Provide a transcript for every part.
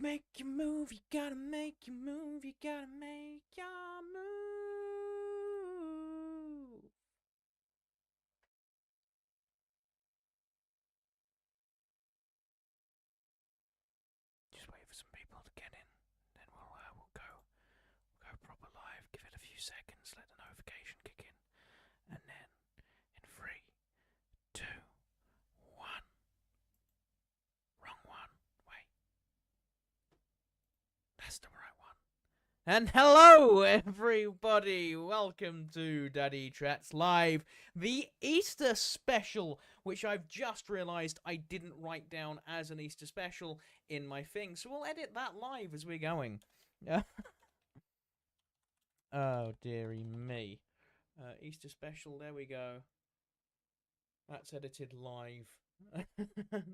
Make your move, you gotta make your move, you gotta make your move. Just wait for some people to get in, then we'll go proper live. Give it a few seconds, let the notification kick in, and then in 3, 2, 1. Wrong one. Wait. That's the right one. And hello, everybody. Welcome to Daddy Chats Live, the Easter special, which I've just realised I didn't write down as an Easter special in my thing. So we'll edit that live as we're going. Oh, dearie me. Easter special, there we go. That's edited live.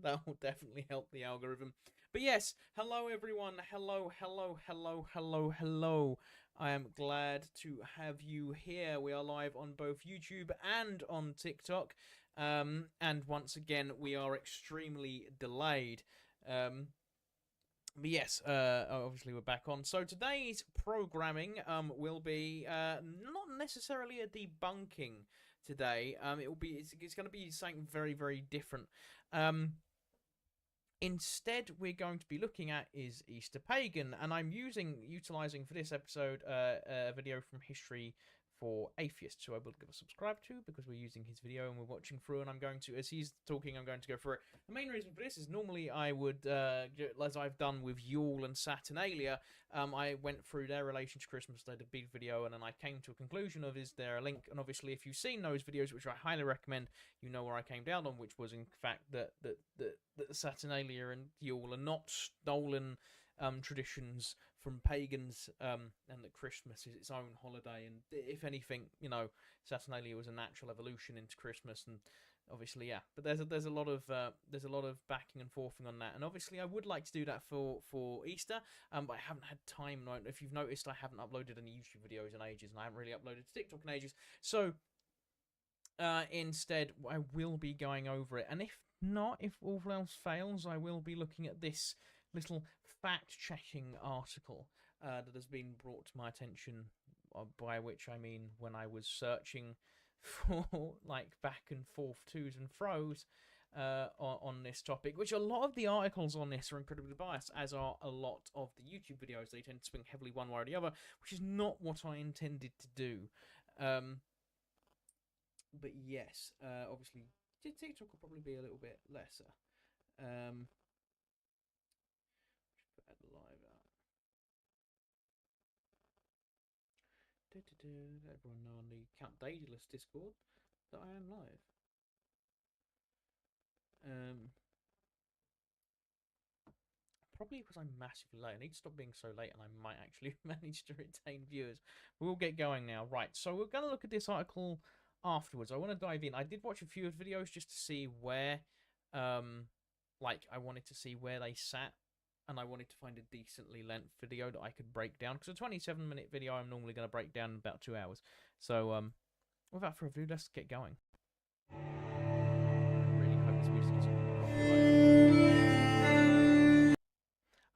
That will definitely help the algorithm. But yes, hello everyone. Hello. I am glad to have you here. We are live on both YouTube and on TikTok. And once again, we are extremely delayed. But yes, obviously we're back on. So today's programming will be not necessarily a debunking today. It's going to be something very, very different. Instead, we're going to be looking at is Easter Pagan, and I'm utilizing for this episode a video from History for Atheists, who I will give a subscribe to because we're using his video and we're watching through, and I'm going to, as he's talking, I'm going to go through it. The main reason for this is normally I would, as I've done with Yule and Saturnalia, I went through their relation to Christmas, did a big video, and then I came to a conclusion of is there a link, and obviously if you've seen those videos, which I highly recommend, you know where I came down on, which was in fact that Saturnalia and Yule are not stolen traditions from pagans, and that Christmas is its own holiday, and if anything, you know, Saturnalia was a natural evolution into Christmas, and obviously, yeah. But there's a lot of backing and forthing on that, and obviously I would like to do that for Easter, but I haven't had time. If you've noticed, I haven't uploaded any YouTube videos in ages, and I haven't really uploaded to TikTok in ages. So instead, I will be going over it, and if not, if all else fails, I will be looking at this little fact-checking article that has been brought to my attention, by which I mean when I was searching for like back and forth twos and fros on this topic, which a lot of the articles on this are incredibly biased, as are a lot of the YouTube videos. They tend to swing heavily one way or the other, which is not what I intended to do. But yes, obviously TikTok will probably be a little bit lesser. Put that live out. Let everyone know on the Count Daedalus Discord that I am live. Probably because I'm massively late. I need to stop being so late, and I might actually manage to retain viewers. We'll get going now. Right, so we're going to look at this article afterwards. I want to dive in. I did watch a few of the videos just to see where, like, I wanted to see where they sat, and I wanted to find a decently length video that I could break down, because a 27-minute video I'm normally going to break down in about 2 hours. So, without further ado, let's get going. I really hope this music isn't copyrighted.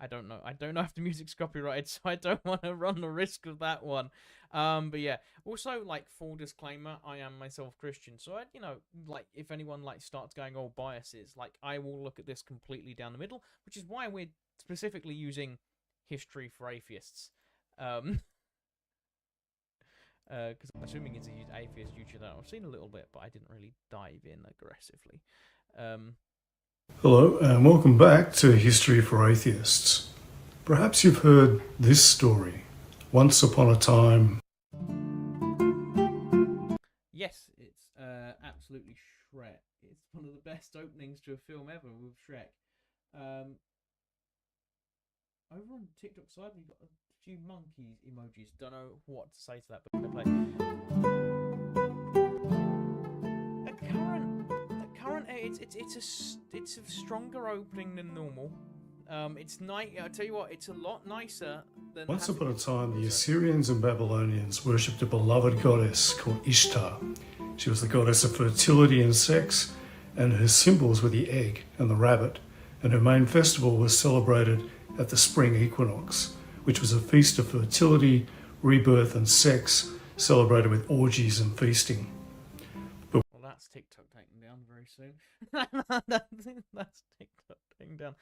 I don't know if the music's copyrighted, so I don't want to run the risk of that one. But yeah, also, like, full disclaimer, I am myself Christian, so you know, like, if anyone like starts going all biases, like, I will look at this completely down the middle, which is why we're specifically using History for Atheists. Because I'm assuming it's a atheist YouTube that I've seen a little bit, but I didn't really dive in aggressively. Hello and welcome back to History for Atheists. Perhaps you've heard this story. Once upon a time... Yes, it's absolutely Shrek. It's one of the best openings to a film ever with Shrek. Over on TikTok side, we've got a few monkeys emojis. Don't know what to say to that, but I'm gonna play. It's a stronger opening than normal. It's nice. I tell you what, it's a lot nicer than. Once upon a time, the Assyrians and Babylonians worshipped a beloved goddess called Ishtar. She was the goddess of fertility and sex, and her symbols were the egg and the rabbit, and her main festival was celebrated at the spring equinox, which was a feast of fertility, rebirth, and sex, celebrated with orgies and feasting. Well, that's TikTok taking down very soon. That's TikTok taking down.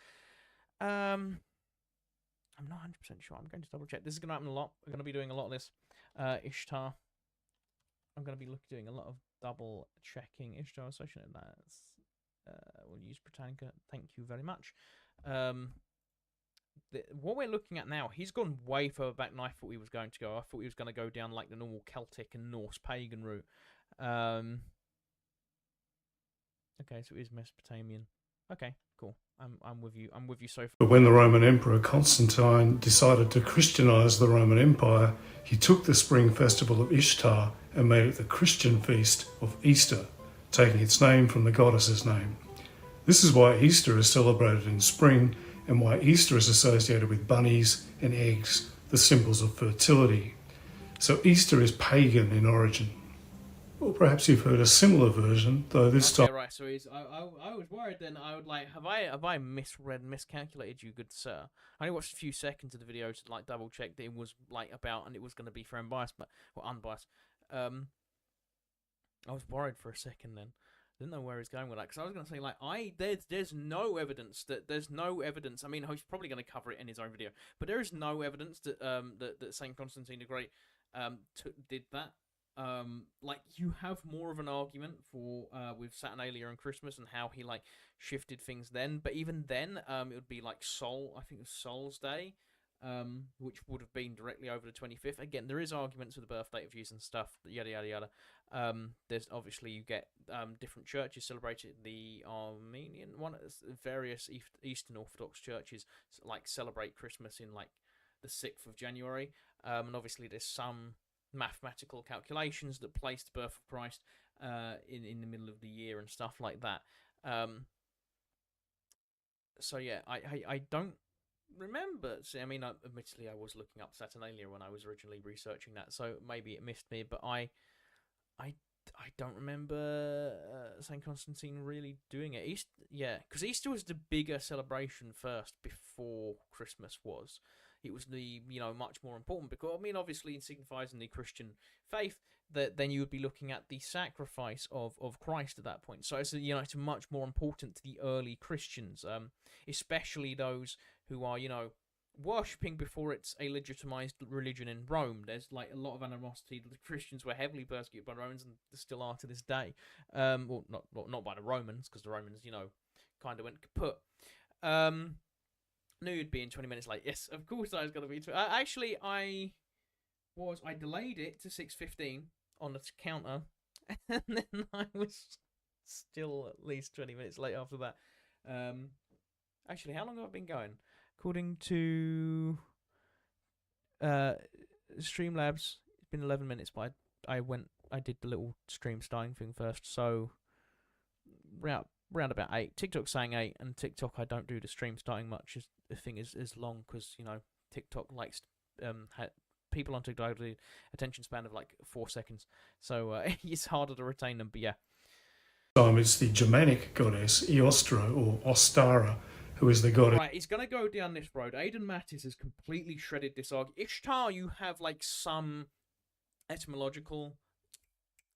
I'm not 100% sure. I'm going to double check. This is going to happen a lot. We're going to be doing a lot of this. Ishtar. I'm going to be doing a lot of double checking. Ishtar associated. That's we'll use Britannica. Thank you very much. What we're looking at now, he's gone way further back than I thought he was going to go. I thought he was going to go down like the normal Celtic and Norse pagan route. Okay, so it is Mesopotamian. Okay, cool. I'm with you. I'm with you so far. But when the Roman Emperor Constantine decided to Christianize the Roman Empire, he took the spring festival of Ishtar and made it the Christian feast of Easter, taking its name from the goddess's name. This is why Easter is celebrated in spring and why Easter is associated with bunnies and eggs, the symbols of fertility. So Easter is pagan in origin. Or perhaps you've heard a similar version, though this time... Right, so I was worried then. I would like, have I miscalculated you, good sir? I only watched a few seconds of the video to like double check that it was like about, and it was going to be for unbiased, or unbiased. I was worried for a second then. I didn't know where he's going with that, because I was going to say like there's no evidence that I mean, he's probably going to cover it in his own video, but there is no evidence that that Saint Constantine the Great did that. Like you have more of an argument for with Saturnalia and Christmas and how he like shifted things then, but even then it would be like I think it was Sol's Day, which would have been directly over the 25th. Again, there is arguments with the birth date of Jesus and stuff, yada yada yada. There's obviously you get different churches celebrating. The Armenian one, various Eastern Orthodox churches like celebrate Christmas in like the 6th of January, and obviously there's some mathematical calculations that place the birth of Christ in the middle of the year and stuff like that. So yeah, I don't remember. See, I mean, admittedly, I was looking up Saturnalia when I was originally researching that, so maybe it missed me. But I don't remember Saint Constantine really doing it. Because Easter was the bigger celebration first before Christmas was. It was the much more important because I mean obviously it signifies in the Christian faith that then you would be looking at the sacrifice of Christ at that point. So it's it's much more important to the early Christians, especially those who are worshipping before it's a legitimized religion in Rome. There's like a lot of animosity. The Christians were heavily persecuted by the Romans and still are to this day. Well, not by the Romans because the Romans kind of went kaput. Knew you'd be in 20 minutes late. Yes, of course I was going to be. Actually, I delayed it to 6:15 on the counter, and then I was still at least 20 minutes late after that. Actually, how long have I been going? According to Streamlabs, it's been 11 minutes, but I did the little stream starting thing first, so round about 8. TikTok's saying 8, and TikTok I don't do the stream starting much. The thing is long because TikTok likes people on TikTok have the attention span of like 4 seconds, so it's harder to retain them. But yeah, it's the Germanic goddess Eostra or Ostara, who is the goddess. Right, he's gonna go down this road. Aidan Mattis has completely shredded this argument. Ishtar, you have like some etymological.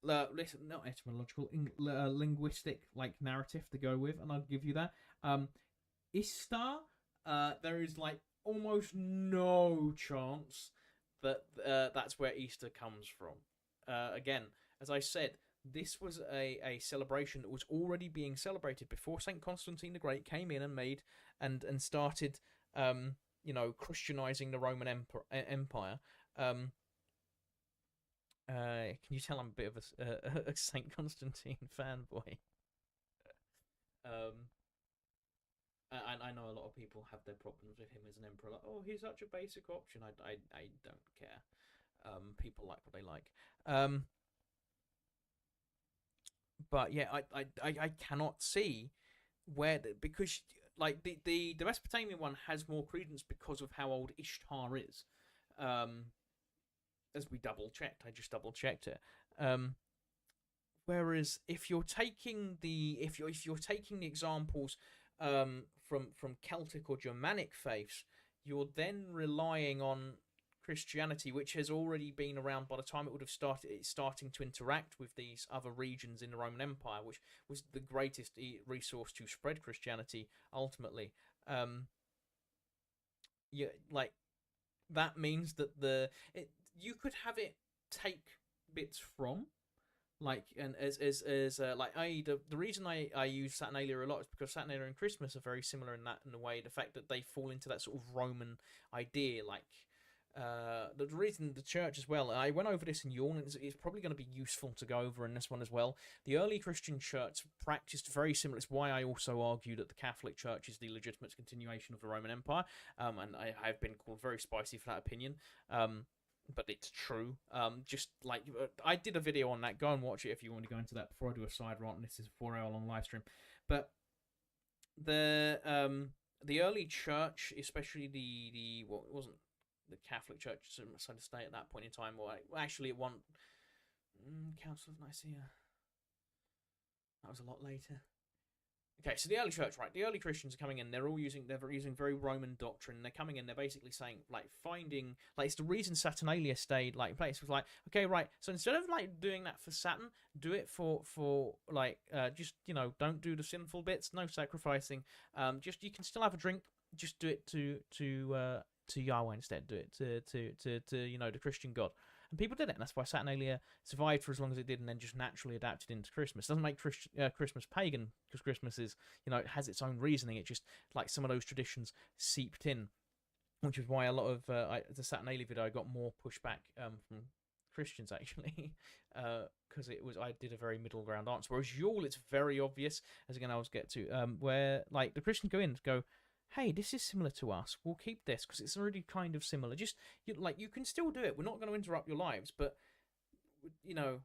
Not etymological, linguistic like narrative to go with, and I'll give you that. Ishtar, there is like almost no chance that that's where Easter comes from. Again, as I said, this was a celebration that was already being celebrated before Saint Constantine the Great came in and made and started, Christianizing the Roman Empire. Can you tell I'm a bit of a Saint Constantine fanboy? And I know a lot of people have their problems with him as an emperor. Like, oh, he's such a basic option. I don't care. People like what they like. But yeah, I cannot see where because like the Mesopotamian one has more credence because of how old Ishtar is. As we I just double checked it. Whereas if you're taking the examples from Celtic or Germanic faiths, you're then relying on Christianity, which has already been around by the time it would have started. It's starting to interact with these other regions in the Roman Empire, which was the greatest resource to spread Christianity ultimately. Yeah, like that means that you could have it take bits from, like, and the reason I use Saturnalia a lot is because Saturnalia and Christmas are very similar in the way, the fact that they fall into that sort of Roman idea, like the reason the church as well. I went over this in Yawn, and it's probably going to be useful to go over in this one as well. The early Christian church practiced very similar. It's why I also argue that the Catholic Church is the legitimate continuation of the Roman Empire, and I've been called very spicy for that opinion. But it's true. Just like I did a video on that. Go and watch it if you want to go into that before I do a side rant. And this is a 4-hour long live stream. But the early church, especially the what wasn't the Catholic Church, so to stay at that point in time, or actually it wasn't Council of Nicaea. That was a lot later. Okay, so the early church, right? The early Christians are coming in. They're using very Roman doctrine. They're coming in. They're basically saying, like, finding, like, it's the reason Saturnalia stayed, like, in place. It was like, okay, right. So instead of like doing that for Saturn, do it for like just, you know, don't do the sinful bits. No sacrificing. Just, you can still have a drink. Just do it to Yahweh instead. Do it to you know, the Christian God. And people did it, and that's why Saturnalia survived for as long as it did, and then just naturally adapted into Christmas. It doesn't make Christmas pagan, because Christmas is, you know, it has its own reasoning. It just, like, some of those traditions seeped in, which is why a lot of the Saturnalia video I got more pushback from Christians, actually, because I did a very middle ground answer. Whereas Yule, it's very obvious, as again I was get to, where, like, the Christians go in and go, hey, this is similar to us. We'll keep this because it's already kind of similar. Just, you can still do it. We're not going to interrupt your lives, but, you know,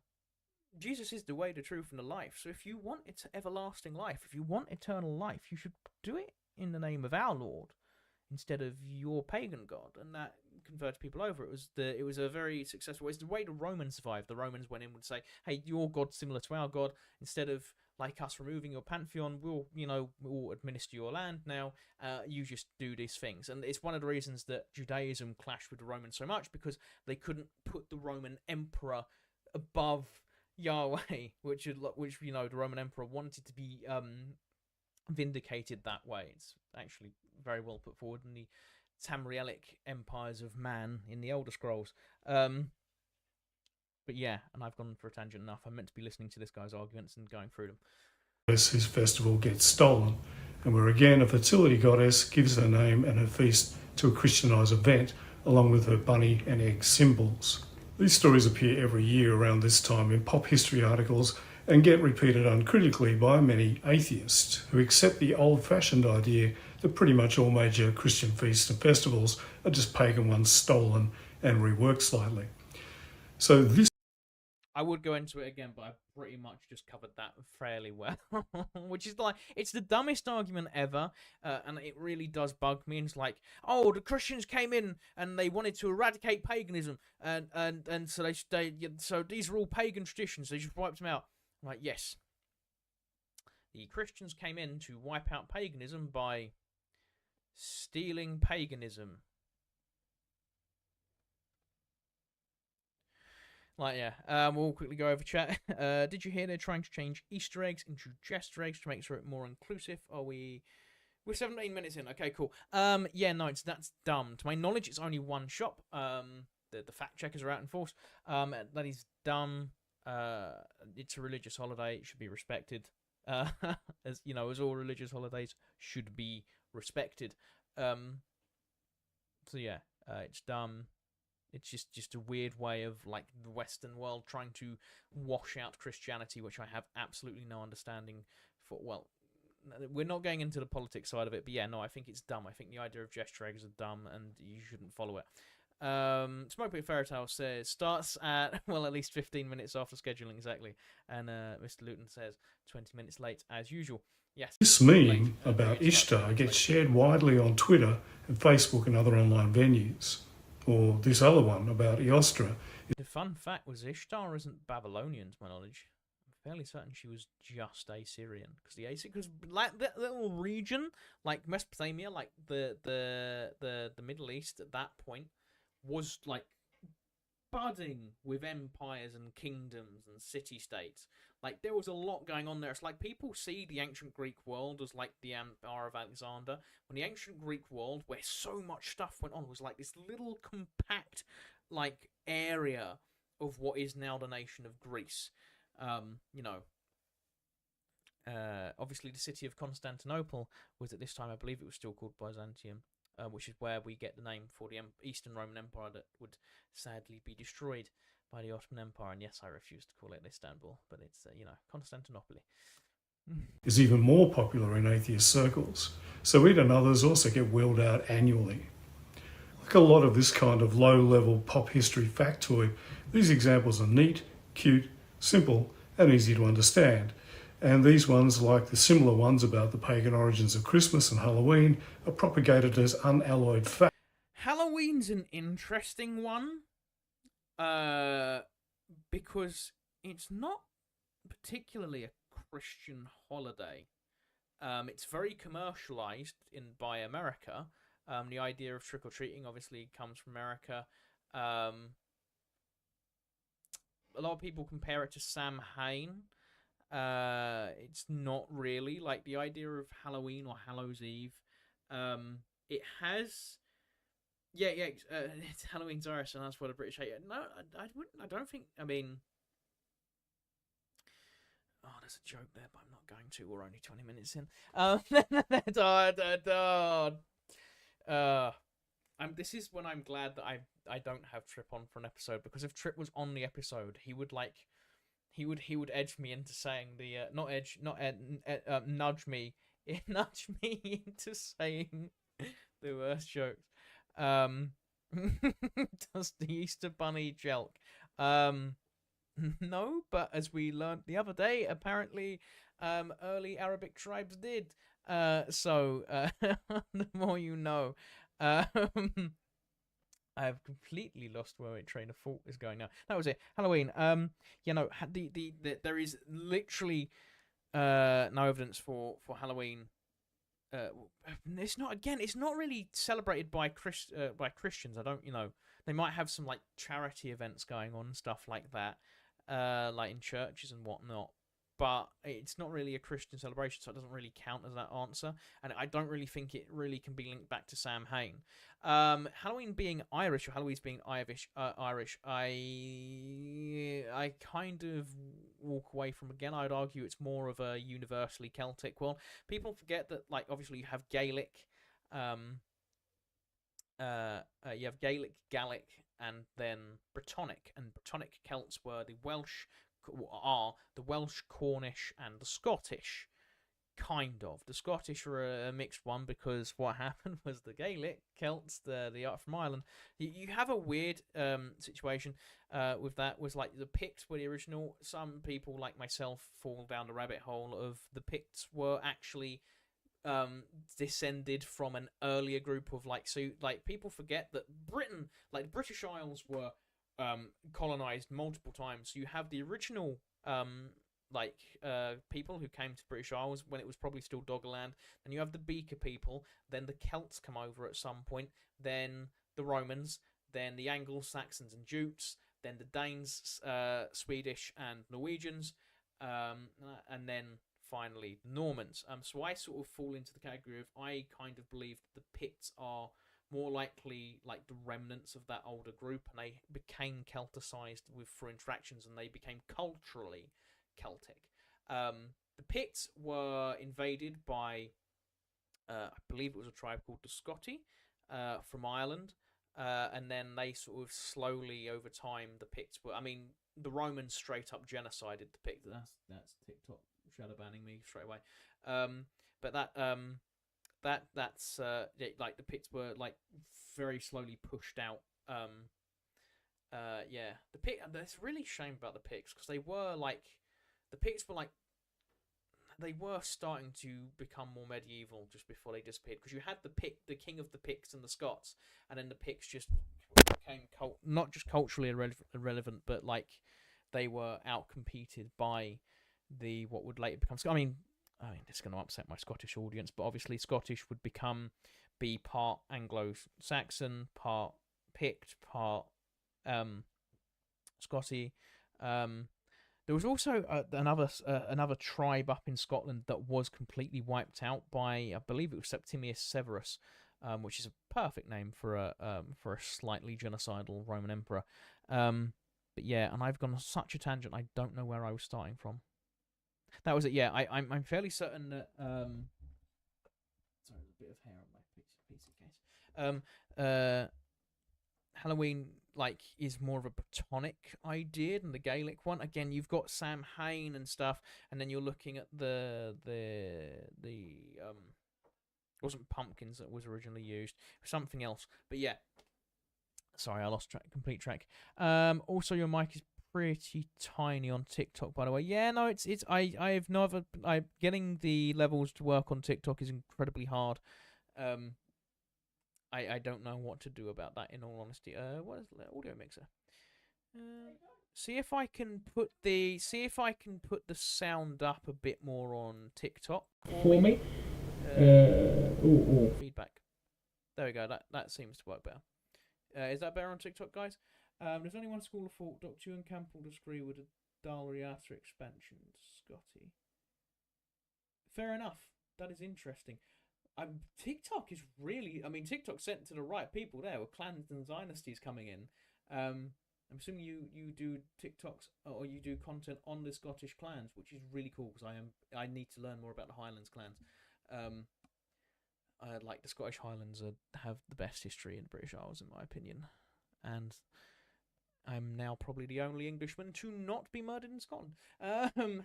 Jesus is the way, the truth, and the life. So if you want everlasting life, if you want eternal life, you should do it in the name of our Lord instead of your pagan god, and that converted people over. It was a very successful. It's the way the Romans survived. The Romans went in and would say, hey, your god's similar to our god. Instead of, like, us removing your pantheon, we'll administer your land now. You just do these things. And it's one of the reasons that Judaism clashed with the Romans so much, because they couldn't put the Roman emperor above Yahweh, which you know, the Roman emperor wanted to be vindicated that way. It's actually very well put forward in the Tamrielic empires of man in the Elder Scrolls. But yeah, and I've gone for a tangent enough. I'm meant to be listening to this guy's arguments and going through them. His festival gets stolen, and where again a fertility goddess gives her name and her feast to a Christianised event, along with her bunny and egg symbols. These stories appear every year around this time in pop history articles and get repeated uncritically by many atheists who accept the old-fashioned idea that pretty much all major Christian feasts and festivals are just pagan ones stolen and reworked slightly. So this, I would go into it again, but I pretty much just covered that fairly well. Which is like, it's the dumbest argument ever, and it really does bug me. It's like, oh, the Christians came in and they wanted to eradicate paganism, and so so these are all pagan traditions. They just wiped them out. I'm like, yes, the Christians came in to wipe out paganism by stealing paganism. Like, yeah, we'll quickly go over chat. Did you hear they're trying to change Easter eggs into Jester eggs to make sure it more inclusive? We're 17 minutes in. Okay, cool. Yeah, no, that's dumb. To my knowledge, it's only one shop. The fact checkers are out in force. That is dumb. It's a religious holiday. It should be respected. As you know, as all religious holidays should be respected. So yeah, it's dumb. It's just a weird way of, like, the Western world trying to wash out Christianity, which I have absolutely no understanding for. Well, we're not going into the politics side of it, but yeah, no, I think it's dumb. I think the idea of gesture eggs are dumb, and you shouldn't follow it. Smoke Fairy Tale says starts at, well, at least 15 minutes after scheduling, exactly. And Mr. Luton says 20 minutes late as usual. Yes. This meme about Ishtar gets shared widely on Twitter and Facebook and other online venues. Or this other one about Eostra. The fun fact was Ishtar isn't Babylonian, to my knowledge. fairly certain she was just Assyrian, because because like that little region, like Mesopotamia, like the Middle East at that point was like budding with empires and kingdoms and city states. Like there was a lot going on there. It's like people see the ancient Greek world as like the Empire of Alexander, when the ancient Greek world, where so much stuff went on, was like this little compact like area of what is now the nation of Greece. You know, obviously the city of Constantinople was at this time, I believe it was still called Byzantium, which is where we get the name for the Eastern Roman Empire that would sadly be destroyed by the Ottoman Empire. And yes, I refuse to call it Istanbul, but it's Constantinople. Is even more popular in atheist circles, so it and others also get wheeled out annually. Like a lot of this kind of low-level pop history factoid, these examples are neat, cute, simple, and easy to understand. And these ones, like the similar ones about the pagan origins of Christmas and Halloween, are propagated as unalloyed fact. Halloween's an interesting one, because it's not particularly a Christian holiday. It's very commercialized by America. The idea of trick-or-treating obviously comes from America. A lot of people compare it to Samhain. It's not really. Like the idea of Halloween or Hallows Eve. It has, it's Halloween's Irish, and that's what a British hate. No, I wouldn't. I don't think. I mean, oh, there's a joke there, but I'm not going to. We're only 20 minutes in. This is when I'm glad that I don't have Trip on for an episode, because if Trip was on the episode, he would edge me into saying nudge me into saying the worst jokes. Does the Easter Bunny jelk? No, but as we learned the other day, apparently early Arabic tribes did. So the more you know. I've completely lost where my train of thought is going now. That was it. Halloween. There is literally no evidence for Halloween. It's not really celebrated by Christians. I don't, they might have some like charity events going on and stuff like that, like in churches and whatnot. But it's not really a Christian celebration, so it doesn't really count as that answer. And I don't really think it really can be linked back to Samhain. Halloween being Irish, or Halloween being Irish, I kind of walk away from. Again, I'd argue it's more of a universally Celtic one. People forget that, like, obviously you have Gaelic, Gaelic, and then Brittonic. And Brittonic Celts were the Welsh, Cornish, and the Scottish. Kind of. The Scottish were a mixed one, because what happened was the Gaelic Celts, the from Ireland. You have a weird situation with that. Was like the Picts were the original. Some people like myself fall down the rabbit hole of the Picts were actually descended from an earlier group of people forget that Britain, like the British Isles, were colonized multiple times. So you have the original people who came to British Isles when it was probably still Doggerland. Then you have the Beaker people. Then the Celts come over at some point. Then the Romans. Then the Anglo-Saxons and Jutes. Then the Danes, Swedish, and Norwegians. And then finally the Normans. So I sort of fall into the category of, I kind of believe that the Picts are more likely like the remnants of that older group, and they became Celticized through interactions, and they became culturally Celtic. The Picts were invaded by, I believe it was a tribe called the Scotti, from Ireland, and then they sort of slowly over time, the Picts were, the Romans straight up genocided the Picts. That's TikTok shadow banning me straight away. But that's like the Picts were like very slowly pushed out. The Picts. It's really a shame about the Picts, because they were like, the Picts were like, they were starting to become more medieval just before they disappeared, because you had the king of the Picts and the Scots, and then the Picts just became not just culturally irrelevant, but like they were outcompeted by what would later become. I mean, this is going to upset my Scottish audience, but obviously Scottish would be part Anglo-Saxon, part Pict, part Scotty. There was also another tribe up in Scotland that was completely wiped out by, I believe it was Septimius Severus, which is a perfect name for a slightly genocidal Roman emperor. But yeah, and I've gone on such a tangent. I don't know where I was starting from. That was it. Yeah, I'm fairly certain that sorry, there's a bit of hair on my PC case. Halloween is more of a Brittonic idea than the Gaelic one. Again, you've got Samhain and stuff, and then you're looking at the it wasn't pumpkins that was originally used, something else. But yeah, sorry, I lost complete track. Also, your mic is pretty tiny on TikTok, by the way. Yeah, no, getting the levels to work on TikTok is incredibly hard. I don't know what to do about that, in all honesty. What is the audio mixer? See if I can put the sound up a bit more on TikTok for me. Feedback. There we go. That seems to work better. Is that better on TikTok, guys? There's only one school of thought. Dr. Ewan Campbell disagree with the Dalriata expansion, Scotty. Fair enough. That is interesting. TikTok is really... TikTok's sent to the right people there, with clans and dynasties coming in. I'm assuming you do TikToks, or you do content on the Scottish clans, which is really cool, because I need to learn more about the Highlands clans. The Scottish Highlands have the best history in the British Isles, in my opinion. And I'm now probably the only Englishman to not be murdered in Scotland.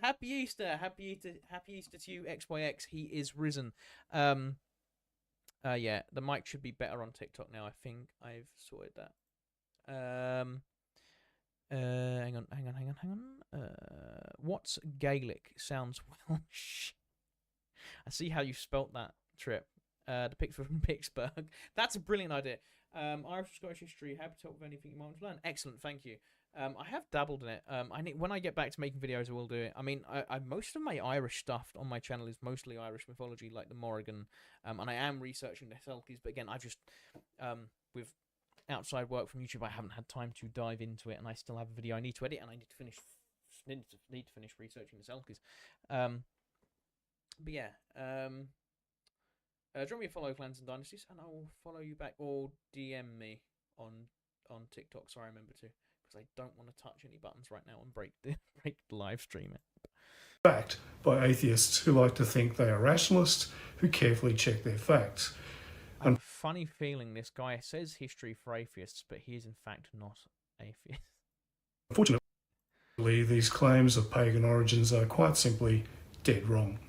Happy Easter! Happy Easter to you, XYX. He is risen. Yeah, the mic should be better on TikTok now. I think I've sorted that. Hang on. What's Gaelic? Sounds Welsh. I see how you spelt that, Trip. The picture from Pittsburgh. That's a brilliant idea. Irish Scottish history. Happy to talk with anything you want to learn. Excellent, thank you. I have dabbled in it. When I get back to making videos, I will do it. I most of my Irish stuff on my channel is mostly Irish mythology, like the Morrigan, and I am researching the Selkies. But again, I've just with outside work from YouTube, I haven't had time to dive into it, and I still have a video I need to edit, and I need to finish researching the Selkies. But yeah, drop me a follow, Clans and Dynasties, and I will follow you back, or DM me on TikTok. Sorry, I remember to, because I don't want to touch any buttons right now and break the live stream. Fact by atheists who like to think they are rationalists who carefully check their facts. I have a funny feeling this guy says history for atheists, but he is in fact not atheist. Unfortunately, these claims of pagan origins are quite simply dead wrong.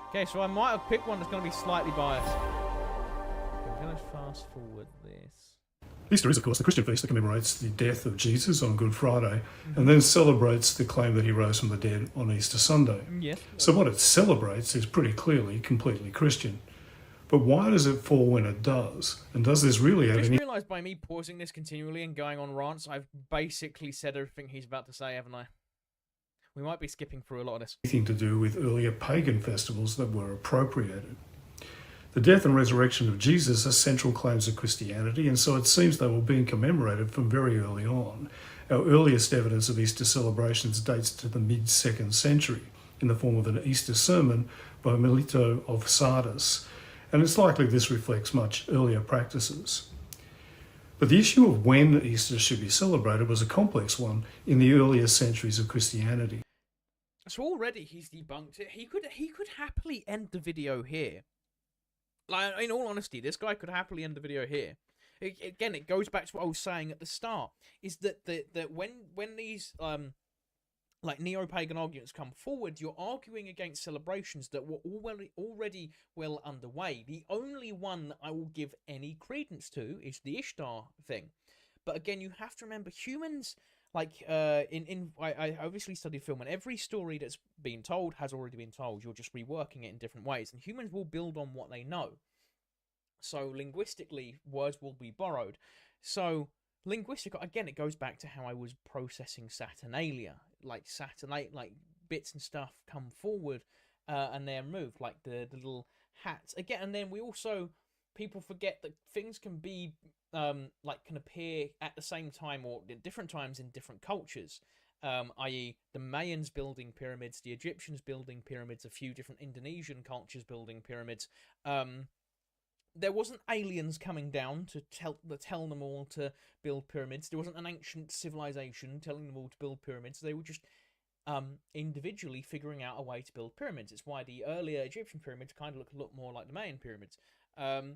Okay, so I might have picked one that's going to be slightly biased. I'm going to fast forward this. Easter is, of course, the Christian feast that commemorates the death of Jesus on Good Friday, and then celebrates the claim that he rose from the dead on Easter Sunday. Yes. So what it celebrates is pretty clearly completely Christian. But why does it fall when it does? And does this really have any... I just realised by me pausing this continually and going on rants, I've basically said everything he's about to say, haven't I? We might be skipping through a lot of this. Anything to do with earlier pagan festivals that were appropriated. The death and resurrection of Jesus are central claims of Christianity, and so it seems they were being commemorated from very early on. Our earliest evidence of Easter celebrations dates to the mid-2nd century in the form of an Easter sermon by Melito of Sardis, and it's likely this reflects much earlier practices. But the issue of when Easter should be celebrated was a complex one in the earlier centuries of Christianity. So already he's debunked it. He could happily end the video here. Like, in all honesty, this guy could happily end the video here. Again, it goes back to what I was saying at the start, is that when these neo-pagan arguments come forward, you're arguing against celebrations that were already well underway. The only one that I will give any credence to is the Ishtar thing. But again, you have to remember, humans, I obviously studied film, and every story that's been told has already been told. You're just reworking it in different ways, and humans will build on what they know. So linguistically, words will be borrowed. So linguistic, again, it goes back to how I was processing Saturnalia. like Saturnate like bits and stuff come forward, and they're moved, like the little hats again. And then we also, people forget that things can be like can appear at the same time or at different times in different cultures. I.e., the Mayans building pyramids, the Egyptians building pyramids, a few different Indonesian cultures building pyramids. There wasn't aliens coming down to tell them all to build pyramids. There wasn't an ancient civilization telling them all to build pyramids. They were just individually figuring out a way to build pyramids. It's why the earlier Egyptian pyramids kind of look a lot more like the Mayan pyramids. You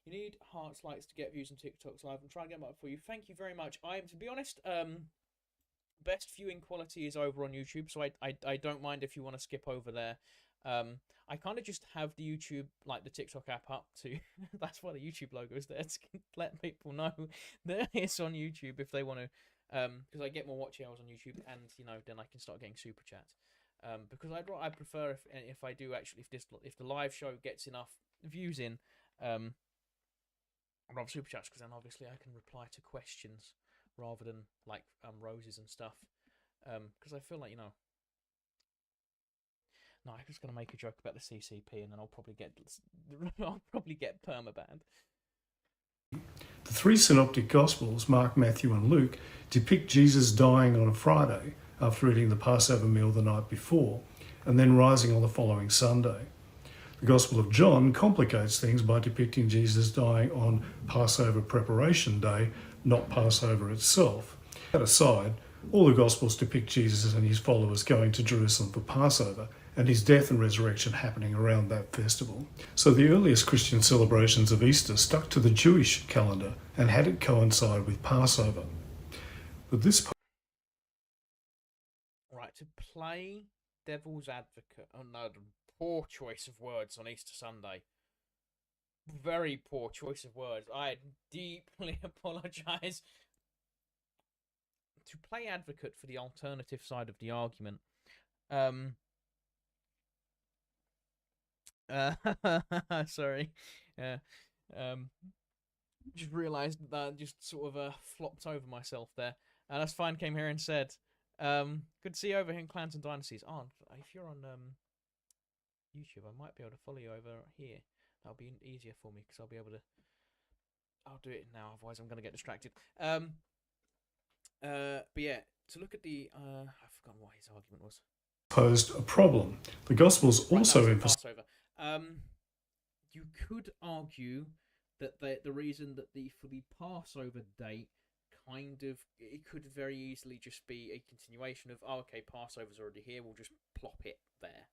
need hearts, likes to get views on TikToks live. I'm trying to get them up for you. Thank you very much. To be honest, best viewing quality is over on YouTube, so I don't mind if you want to skip over there. I kind of just have the YouTube, like the TikTok app up to, that's why the YouTube logo is there, to let people know that it's on YouTube if they want to, because I get more watch hours on YouTube, and, you know, then I can start getting super chats. Because I prefer if I do actually, if the live show gets enough views in, I'd rather super chats, because then obviously I can reply to questions rather than like roses and stuff, because I feel like, you know, no, I'm just gonna make a joke about the CCP and then I'll probably get permabanned. The three synoptic gospels, Mark, Matthew and Luke, depict Jesus dying on a Friday after eating the Passover meal the night before, and then rising on the following Sunday. The Gospel of John complicates things by depicting Jesus dying on Passover preparation day, not Passover itself. That aside, all the Gospels depict Jesus and his followers going to Jerusalem for Passover, and his death and resurrection happening around that festival. So the earliest Christian celebrations of Easter stuck to the Jewish calendar and had it coincide with Passover. But this... Right, to play devil's advocate... Oh no, poor choice of words on Easter Sunday. Very poor choice of words. I deeply apologise. To play advocate for the alternative side of the argument, sorry, just realised that I just sort of flopped over myself there. That's fine. Came here and said, good to see you over here in Clans and Dynasties. Oh, if you're on YouTube, I might be able to follow you over here. That'll be easier for me because I'll be able to. I'll do it now, otherwise I'm going to get distracted. But yeah, to look at the I've forgotten what his argument was. Posed a problem. The Gospels also emphasize. You could argue that the reason that for the Passover date kind of, it could very easily just be a continuation of, oh, okay, Passover's already here, we'll just plop it there.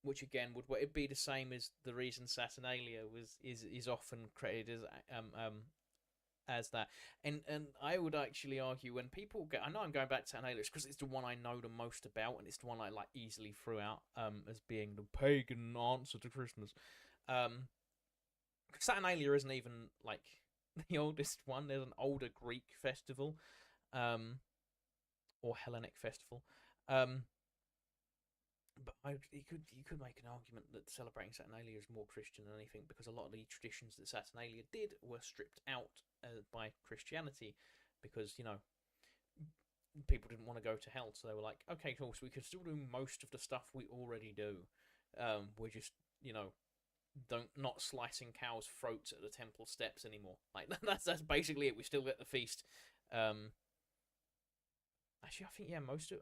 Which again would it be the same as the reason Saturnalia is often credited as that, and I would actually argue when people get, I know I'm going back to Saturnalia because it's the one I know the most about, and it's the one I like easily threw out as being the pagan answer to Christmas. Saturnalia isn't even like the oldest one. There's an older Greek festival, or Hellenic festival. But you could make an argument that celebrating Saturnalia is more Christian than anything, because a lot of the traditions that Saturnalia did were stripped out by Christianity, because, you know, people didn't want to go to hell, so they were like, okay, cool, so we could still do most of the stuff we already do. We're just, you know, not slicing cows' throats at the temple steps anymore. Like that's basically it. We still get the feast. Actually, I think most of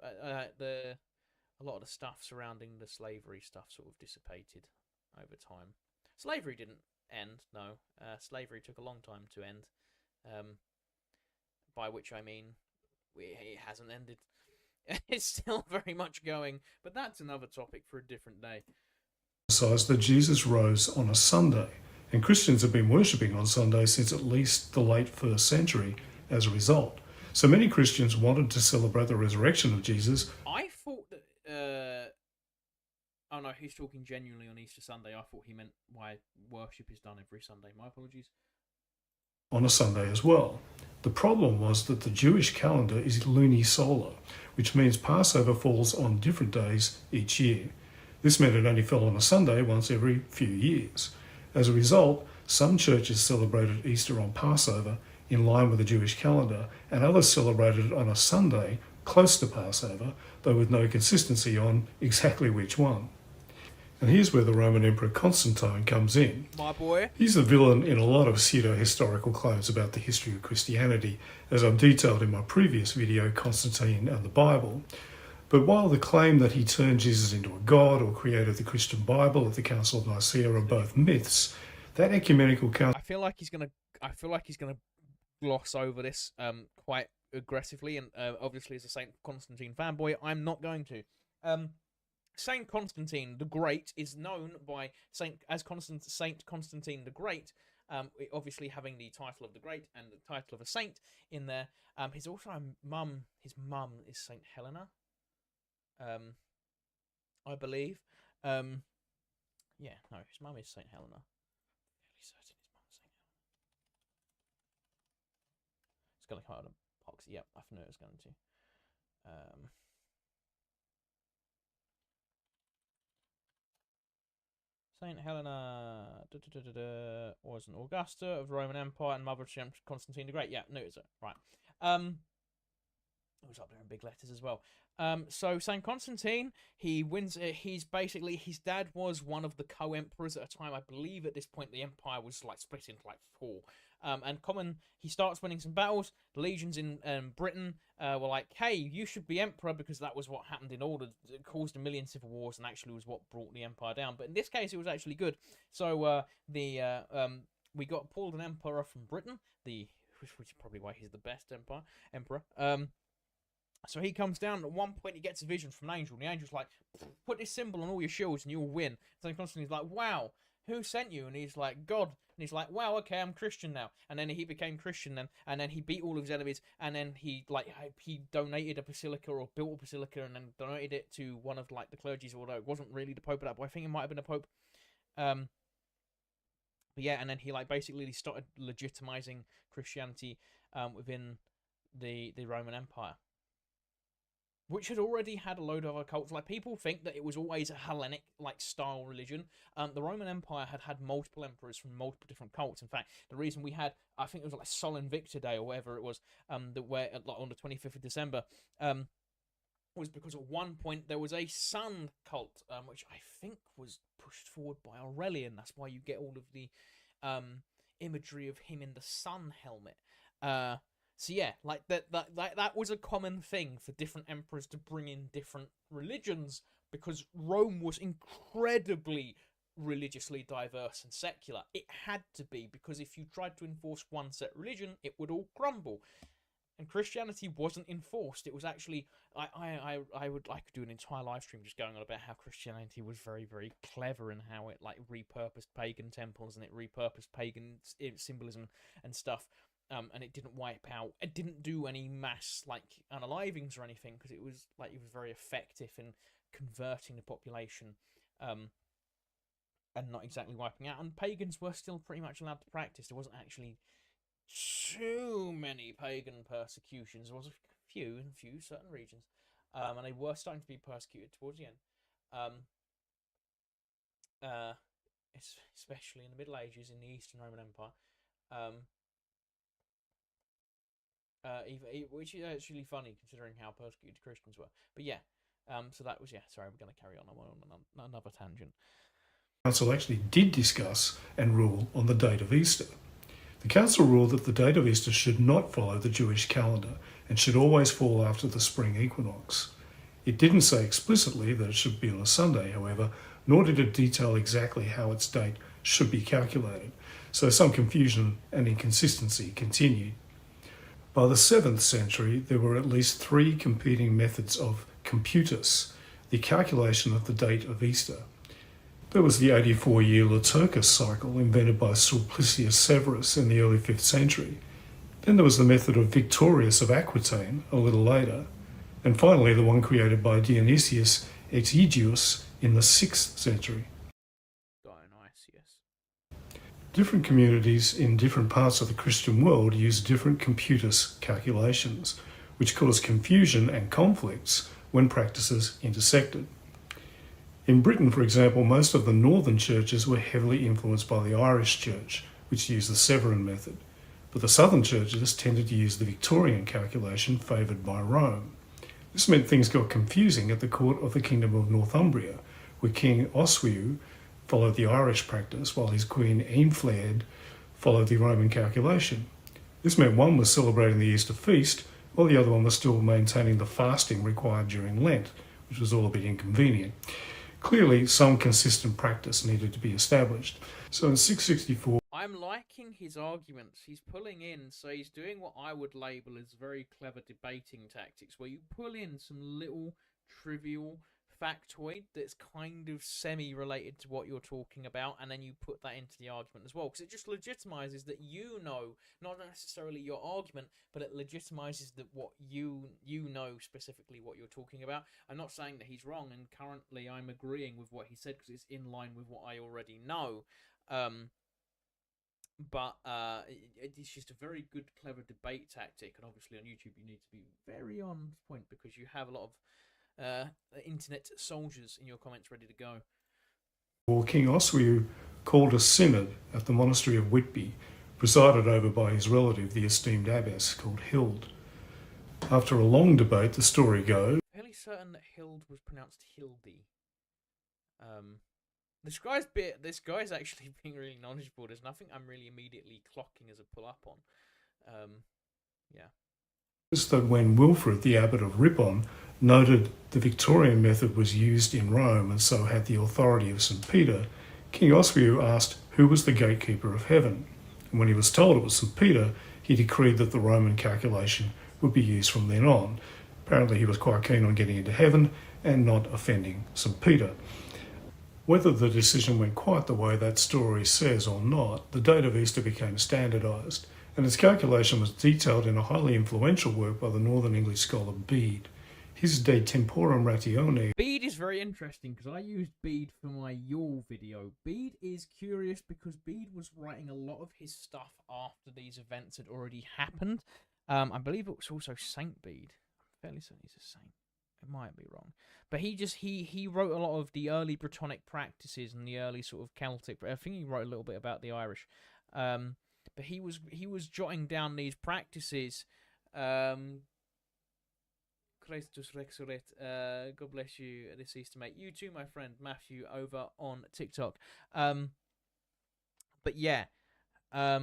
a lot of the stuff surrounding the slavery stuff sort of dissipated over time. Slavery didn't end, no. Slavery took a long time to end, by which I mean it hasn't ended. It's still very much going, but that's another topic for a different day. That Jesus rose on a Sunday, and Christians have been worshipping on Sunday since at least the late 1st century as a result. So many Christians wanted to celebrate the resurrection of Jesus. I thought that oh no, he's talking genuinely on Easter Sunday. I thought he meant why worship is done every Sunday. My apologies. On a Sunday as well. The problem was that the Jewish calendar is lunisolar, which means Passover falls on different days each year. This meant it only fell on a Sunday once every few years. As a result, some churches celebrated Easter on Passover in line with the Jewish calendar, and others celebrated it on a Sunday close to Passover, though with no consistency on exactly which one. And here's where the Roman Emperor Constantine comes in. My boy. He's the villain in a lot of pseudo-historical claims about the history of Christianity, as I've detailed in my previous video, Constantine and the Bible. But while the claim that he turned Jesus into a god or created the Christian Bible at the Council of Nicaea are both myths, that ecumenical council... I feel like he's gonna gloss over this quite aggressively, and obviously as a Saint Constantine fanboy, I'm not going to. Saint Constantine the Great is known by Saint Constantine the Great, obviously having the title of the Great and the title of a saint in there. He's also a mum. His mum is Saint Helena, I believe. Yeah, no, his mum is Saint Helena. Fairly certain his mum is Saint Helena. It's gonna come out of box. Yep, I knew it was going to. Saint Helena was an Augusta of the Roman Empire and mother of Constantine the Great. Yeah, knew it was right. It was up there in big letters as well. So Saint Constantine, he wins. He's basically, his dad was one of the co-emperors at a time. I believe at this point the empire was like split into like 4. He starts winning some battles. The legions in Britain were like, hey, you should be emperor, because that was what happened in order. It caused a million civil wars and actually was what brought the empire down. But in this case, it was actually good. So we got pulled an emperor from Britain, which is probably why he's the best emperor. So he comes down, and at one point he gets a vision from an angel, and the angel's like, put this symbol on all your shields and you'll win. So Constantine's like, wow, who sent you? And he's like, God. And he's like, wow, okay, I'm Christian now. And then he became Christian then, and then he beat all of his enemies, and then he donated a basilica, or built a basilica, and then donated it to one of like the clergies, although it wasn't really the Pope at that point. I think it might have been a Pope. But yeah, and then he basically started legitimizing Christianity within the Roman Empire, which had already had a load of other cults. Like, people think that it was always a Hellenic style religion. The Roman Empire had multiple emperors from multiple different cults. In fact, the reason we had, I think it was like Sol Invicta Day or whatever it was, on the 25th of December, was because at one point there was a sun cult, which I think was pushed forward by Aurelian. That's why you get all of the imagery of him in the sun helmet. So yeah, like that was a common thing for different emperors to bring in different religions, because Rome was incredibly religiously diverse and secular. It had to be, because if you tried to enforce one set religion, it would all crumble. And Christianity wasn't enforced. It was actually, I could do an entire live stream just going on about how Christianity was very, very clever in how it repurposed pagan temples, and it repurposed pagan symbolism and stuff. And it didn't wipe out. It didn't do any mass unalivings or anything, because it was very effective in converting the population, and not exactly wiping out. And pagans were still pretty much allowed to practice. There wasn't actually too many pagan persecutions. There was a few in certain regions, and they were starting to be persecuted towards the end. Especially in the Middle Ages in the Eastern Roman Empire. Which is actually funny considering how persecuted Christians were. But yeah, so that was, sorry, we're going to carry on. I'm on another tangent. The council actually did discuss and rule on the date of Easter. The council ruled that the date of Easter should not follow the Jewish calendar and should always fall after the spring equinox. It didn't say explicitly that it should be on a Sunday, however, nor did it detail exactly how its date should be calculated, so some confusion and inconsistency continued. By the 7th century, there were at least 3 competing methods of computus, the calculation of the date of Easter. There was the 84-year Liturgis cycle invented by Sulpicius Severus in the early 5th century. Then there was the method of Victorius of Aquitaine a little later. And finally, the one created by Dionysius Exiguus in the 6th century. Different communities in different parts of the Christian world use different computus calculations, which cause confusion and conflicts when practices intersected. In Britain, for example, most of the northern churches were heavily influenced by the Irish Church, which used the Severan method. but the southern churches tended to use the Victorian calculation favoured by Rome. This meant things got confusing at the court of the Kingdom of Northumbria, where King Oswiu followed the Irish practice while his queen Eanfled followed the Roman calculation. This meant one was celebrating the Easter feast, while the other one was still maintaining the fasting required during Lent, which was all a bit inconvenient. Clearly, some consistent practice needed to be established. So in 664... I'm liking his arguments. He's pulling in, so he's doing what I would label as very clever debating tactics, where you pull in some little trivial factoid that's kind of semi-related to what you're talking about, and then you put that into the argument as well, because it just legitimizes that you know, not necessarily your argument, but it legitimizes that what you know specifically what you're talking about. I'm not saying that he's wrong, and currently I'm agreeing with what he said because it's in line with what I already know. But it's just a very good, clever debate tactic, and obviously on YouTube you need to be very on point because you have a lot of internet soldiers in your comments ready to go. King Oswiu called a synod at the monastery of Whitby, presided over by his relative, the esteemed abbess called Hild. After a long debate, the story goes... Fairly certain that Hild was pronounced Hildy. This guy's actually being really knowledgeable. There's nothing I'm really immediately clocking as a pull up on. Yeah. That when Wilfrid, the abbot of Ripon, noted the Victorian method was used in Rome and so had the authority of St. Peter, King Oswiu asked who was the gatekeeper of heaven. And when he was told it was St. Peter, he decreed that the Roman calculation would be used from then on. Apparently he was quite keen on getting into heaven and not offending St. Peter. Whether the decision went quite the way that story says or not, the date of Easter became standardised, and its calculation was detailed in a highly influential work by the Northern English scholar Bede. His De Temporum Ratione... Bede is very interesting because I used Bede for my Yule video. Bede is curious because Bede was writing a lot of his stuff after these events had already happened. I believe it was also Saint Bede. I'm fairly certain he's a saint. It might be wrong. But he wrote a lot of the early Brittonic practices and the early sort of Celtic. I think he wrote a little bit about the Irish. But he was jotting down these practices. Christus Rexuret. God bless you this Easter, mate. You too, my friend Matthew, over on TikTok. But yeah, I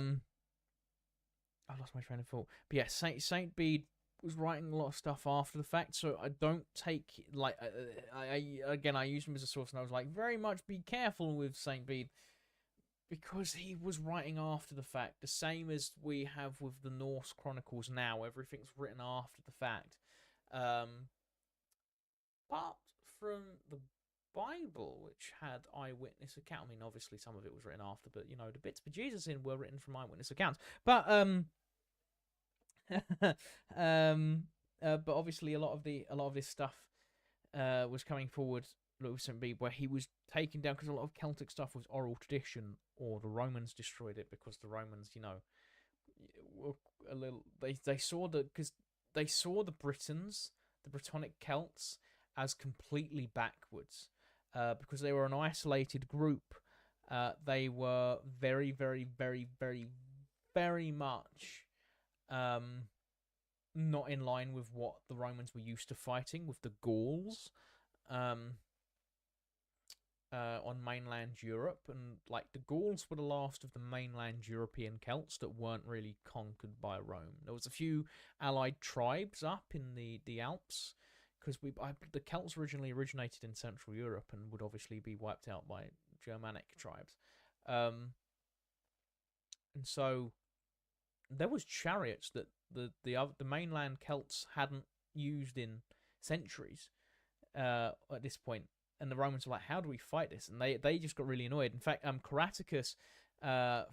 lost my train of thought. But yeah, Saint Bede was writing a lot of stuff after the fact, so I don't take like I use him as a source, and I was like, very much be careful with Saint Bede because he was writing after the fact, the same as we have with the Norse chronicles now. Everything's written after the fact. But from the Bible, which had eyewitness account, I mean, obviously some of it was written after, but you know, the bits for Jesus in were written from eyewitness accounts. But but obviously a lot of this stuff was coming forward with St. Bede, where he was taken down because a lot of Celtic stuff was oral tradition, or the Romans destroyed it because the Romans, you know, were a little they saw the Britons, the Brittonic Celts, as completely backwards because they were an isolated group. They were very, very, very, very, very much not in line with what the Romans were used to fighting with the Gauls on mainland Europe. And like the Gauls were the last of the mainland European Celts that weren't really conquered by Rome. There was a few allied tribes up in the Alps, because the Celts originally originated in Central Europe and would obviously be wiped out by Germanic tribes. And so there was chariots that the mainland Celts hadn't used in centuries at this point. And the Romans were like, how do we fight this? And they just got really annoyed. In fact, Caraticus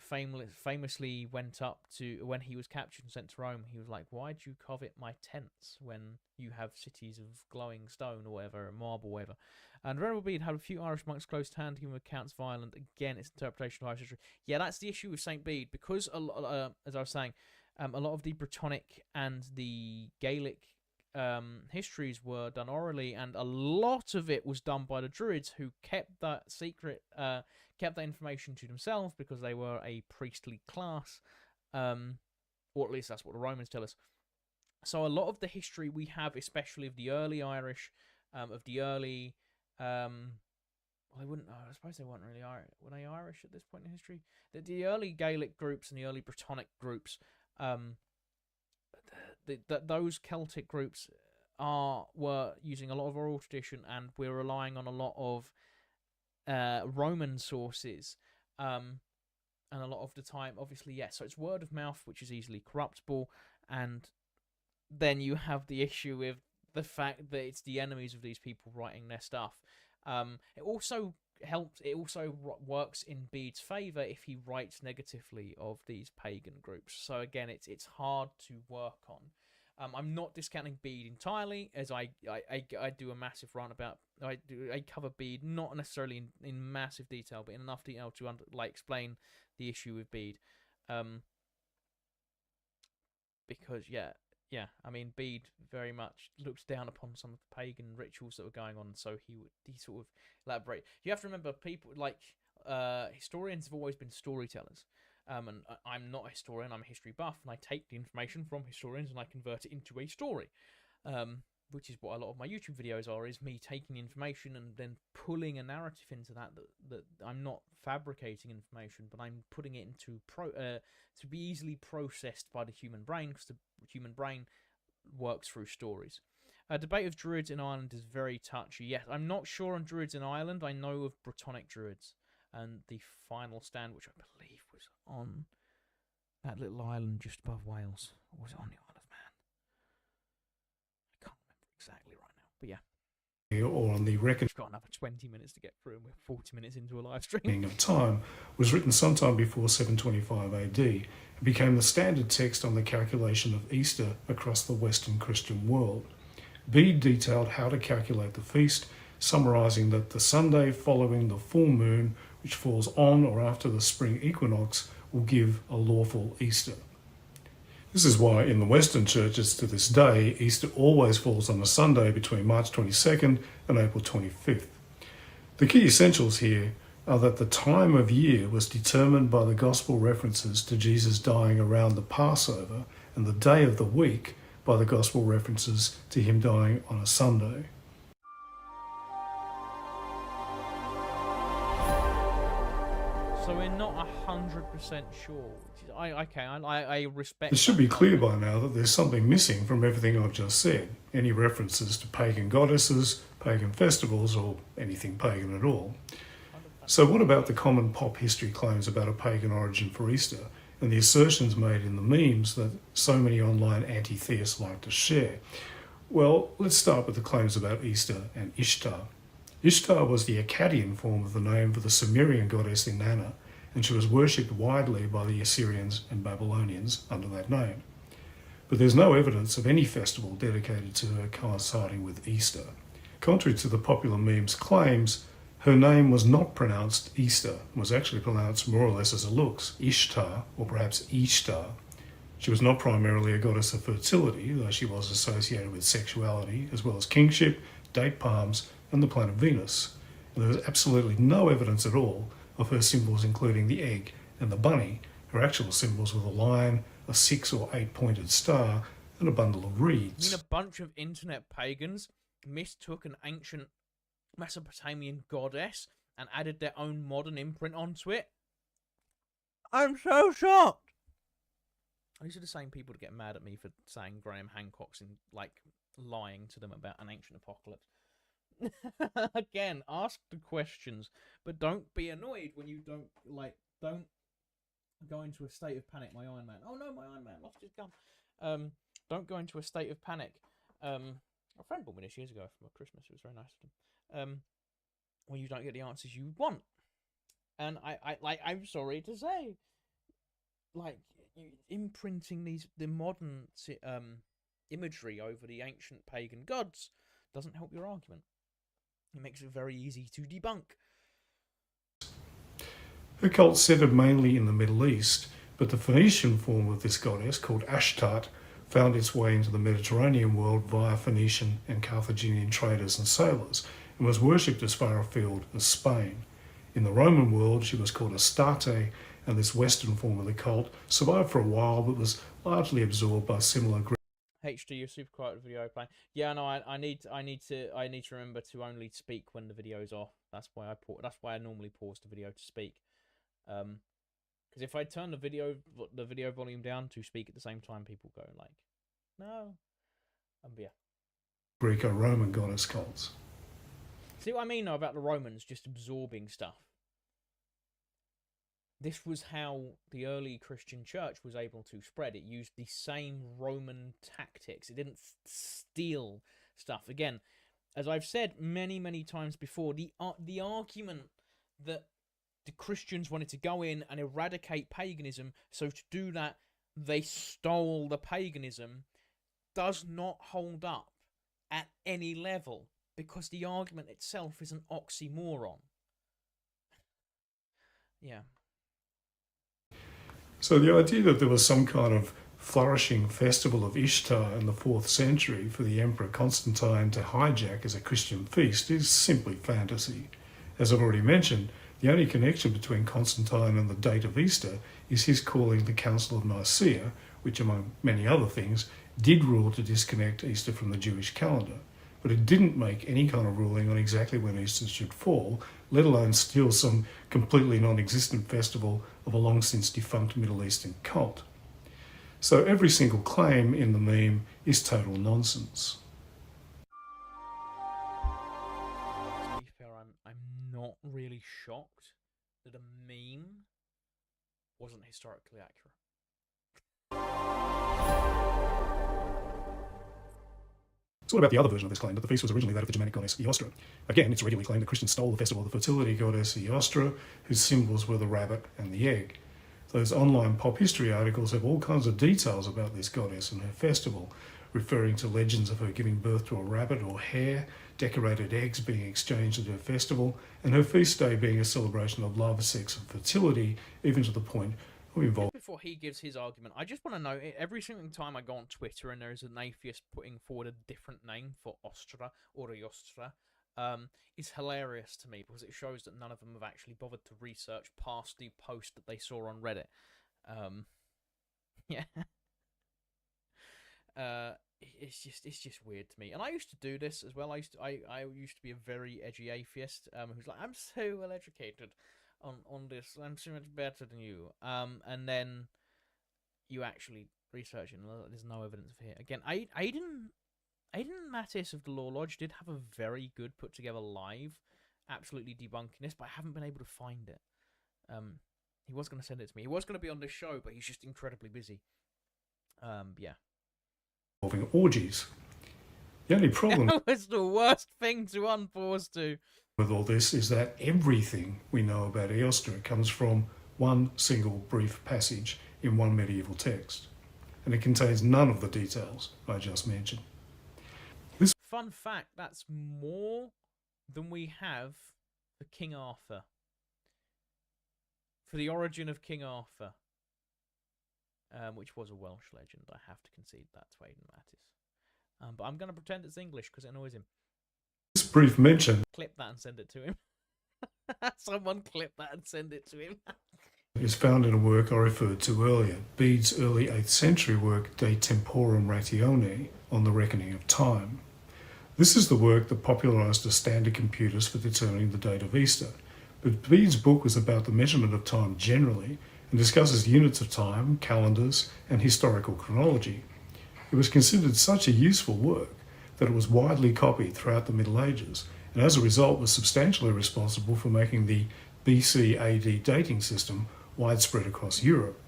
famously went up to, when he was captured and sent to Rome, he was like, why do you covet my tents when you have cities of glowing stone or whatever, marble or whatever? And Venerable Bede had a few Irish monks close to hand to give him accounts violent. Again, it's interpretation of Irish history. Yeah, that's the issue with St. Bede, because, as I was saying, a lot of the Brittonic and the Gaelic histories were done orally, and a lot of it was done by the Druids, who kept that secret, kept that information to themselves because they were a priestly class. or at least that's what the Romans tell us. So a lot of the history we have, especially of the early Irish, of the early, well, they wouldn't. I suppose they weren't really Irish. Were they Irish at this point in history? The early Gaelic groups and the early Brittonic groups, those Celtic groups were using a lot of oral tradition, and we're relying on a lot of Roman sources. And a lot of the time, obviously, yes. So it's word of mouth, which is easily corruptible, and then you have the issue with the fact that it's the enemies of these people writing their stuff. It also helps. It also works in Bede's favour if he writes negatively of these pagan groups. So again, it's hard to work on. I'm not discounting Bede entirely, as I do a massive rant about. I cover Bede, not necessarily in massive detail, but in enough detail to explain the issue with Bede. Because I mean, Bede very much looked down upon some of the pagan rituals that were going on, so he sort of elaborate. You have to remember, people like historians have always been storytellers. And I'm not a historian, I'm a history buff, and I take the information from historians and I convert it into a story, which is what a lot of my YouTube videos are, is me taking information and then pulling a narrative into that I'm not fabricating information, but I'm putting it into to be easily processed by the human brain, because the human brain works through stories. Debate of Druids in Ireland is very touchy. Yes, I'm not sure on Druids in Ireland. I know of Brittonic Druids, and the final stand, which I believe was on that little island just above Wales. Or was it on the Isle of Man? I can't remember exactly right now, but yeah. Or on the record. We've got another 20 minutes to get through, and we're 40 minutes into a live stream. Of time was written sometime before 725 AD. It became the standard text on the calculation of Easter across the Western Christian world. Bede detailed how to calculate the feast, summarising that the Sunday following the full moon, which falls on or after the spring equinox, will give a lawful Easter. This is why in the Western churches to this day, Easter always falls on a Sunday between March 22nd and April 25th. The key essentials here are that the time of year was determined by the gospel references to Jesus dying around the Passover, and the day of the week by the gospel references to him dying on a Sunday. So we're not 100% sure. I respect. It should be clear by now that there's something missing from everything I've just said. Any references to pagan goddesses, pagan festivals, or anything pagan at all. So what about the common pop history claims about a pagan origin for Easter, and the assertions made in the memes that so many online anti-theists like to share? Well, let's start with the claims about Easter and Ishtar. Ishtar was the Akkadian form of the name for the Sumerian goddess Inanna, and she was worshipped widely by the Assyrians and Babylonians under that name. But there's no evidence of any festival dedicated to her coinciding with Easter. Contrary to the popular meme's claims, her name was not pronounced Easter, and was actually pronounced more or less as it looks, Ishtar, or perhaps Ishtar. She was not primarily a goddess of fertility, though she was associated with sexuality, as well as kingship, date palms, and the planet Venus. And there was absolutely no evidence at all of her symbols, including the egg and the bunny. Her actual symbols were the lion, a 6 or 8 pointed star, and a bundle of reeds. I mean, a bunch of internet pagans mistook an ancient Mesopotamian goddess and added their own modern imprint onto it. I'm so shocked. These are the same people that get mad at me for saying Graham Hancock's and lying to them about an ancient apocalypse. Again, ask the questions, but don't be annoyed when you don't go into a state of panic. My Iron Man. Oh no, my Iron Man lost his gun. Don't go into a state of panic. A friend bought me this years ago for Christmas. It was very nice of him. When you don't get the answers you want, and I'm sorry to say, imprinting the modern imagery over the ancient pagan gods doesn't help your argument. It makes it very easy to debunk. Her cult centered mainly in the Middle East, but the Phoenician form of this goddess, called Ashtar, found its way into the Mediterranean world via Phoenician and Carthaginian traders and sailors, and was worshipped as far afield as Spain. In the Roman world, she was called Astarte, and this Western form of the cult survived for a while but was largely absorbed by similar groups. HD, your super quiet video playing. Yeah, no, I need to remember to only speak when the video's off. That's why I normally pause the video to speak. Because if I turn the video volume down to speak at the same time, people go like, no. Yeah. Greco-Roman goddess cults. See what I mean though about the Romans just absorbing stuff? This was how the early Christian church was able to spread. It used the same Roman tactics. It didn't steal stuff. Again, as I've said many, many times before, the argument that the Christians wanted to go in and eradicate paganism, so to do that, they stole the paganism, does not hold up at any level, because the argument itself is an oxymoron. Yeah. So the idea that there was some kind of flourishing festival of Ishtar in the 4th century for the Emperor Constantine to hijack as a Christian feast is simply fantasy. As I've already mentioned, the only connection between Constantine and the date of Easter is his calling the Council of Nicaea, which among many other things did rule to disconnect Easter from the Jewish calendar. But it didn't make any kind of ruling on exactly when Easter should fall, let alone steal some completely non-existent festival of a long since defunct Middle Eastern cult. So every single claim in the meme is total nonsense. To be fair, I'm not really shocked that a meme wasn't historically accurate. So what about the other version of this claim, that the feast was originally that of the Germanic goddess Eostra? Again, it's regularly claimed that Christians stole the festival of the fertility goddess Eostra, whose symbols were the rabbit and the egg. Those online pop history articles have all kinds of details about this goddess and her festival, referring to legends of her giving birth to a rabbit or hare, decorated eggs being exchanged at her festival, and her feast day being a celebration of love, sex and fertility, even to the point of involving... Before he gives his argument, I just want to know, every single time I go on Twitter and there's an atheist putting forward a different name for Ostra or Eostra, it's hilarious to me because it shows that none of them have actually bothered to research past the post that they saw on Reddit. Yeah. It's just weird to me, and I used to do this as well. I used to be a very edgy atheist who's like, I'm so well educated on this, I'm so much better than you. And then you actually research it, and there's no evidence of it. Again, Aiden Mattis of the Law Lodge did have a very good put together live, absolutely debunking this, but I haven't been able to find it. He was going to send it to me. He was going to be on this show, but he's just incredibly busy. Yeah. Involving orgies. The only problem it's the worst thing to unpause to. With all this is that everything we know about Eostra comes from one single brief passage in one medieval text, and it contains none of the details I just mentioned. Fun fact, that's more than we have for King Arthur. For the origin of King Arthur. Which was a Welsh legend. I have to concede that to Aiden Mattis. But I'm going to pretend it's English because it annoys him. This brief mention... Clip that and send it to him. Someone clip that and send it to him. is found in a work I referred to earlier, Bede's early 8th century work De Temporum Ratione, on the reckoning of time. This is the work that popularised the standard computers for determining the date of Easter, but Bede's book was about the measurement of time generally and discusses units of time, calendars and historical chronology. It was considered such a useful work that it was widely copied throughout the Middle Ages, and as a result was substantially responsible for making the BC AD dating system widespread across Europe.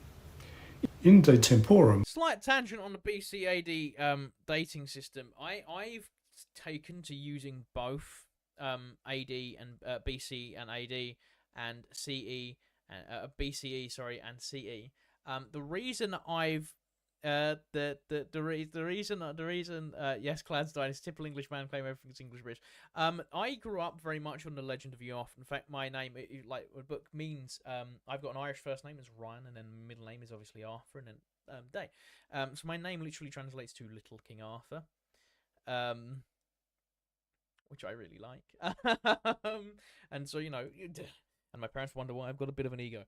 In De Temporum... Slight tangent on the BC AD dating system. I've taken to using both AD and BC and AD and CE, BCE, sorry, and CE. The reason I've the reason yes, Clanstein is typical English man claim everything's English British. I grew up very much on the Legend of Eoth. In fact, my name, like the book means, I've got an Irish first name, it's Ryan, and then middle name is obviously Arthur, and then Day. So my name literally translates to Little King Arthur, which I really like. And so, you know, and my parents wonder why I've got a bit of an ego.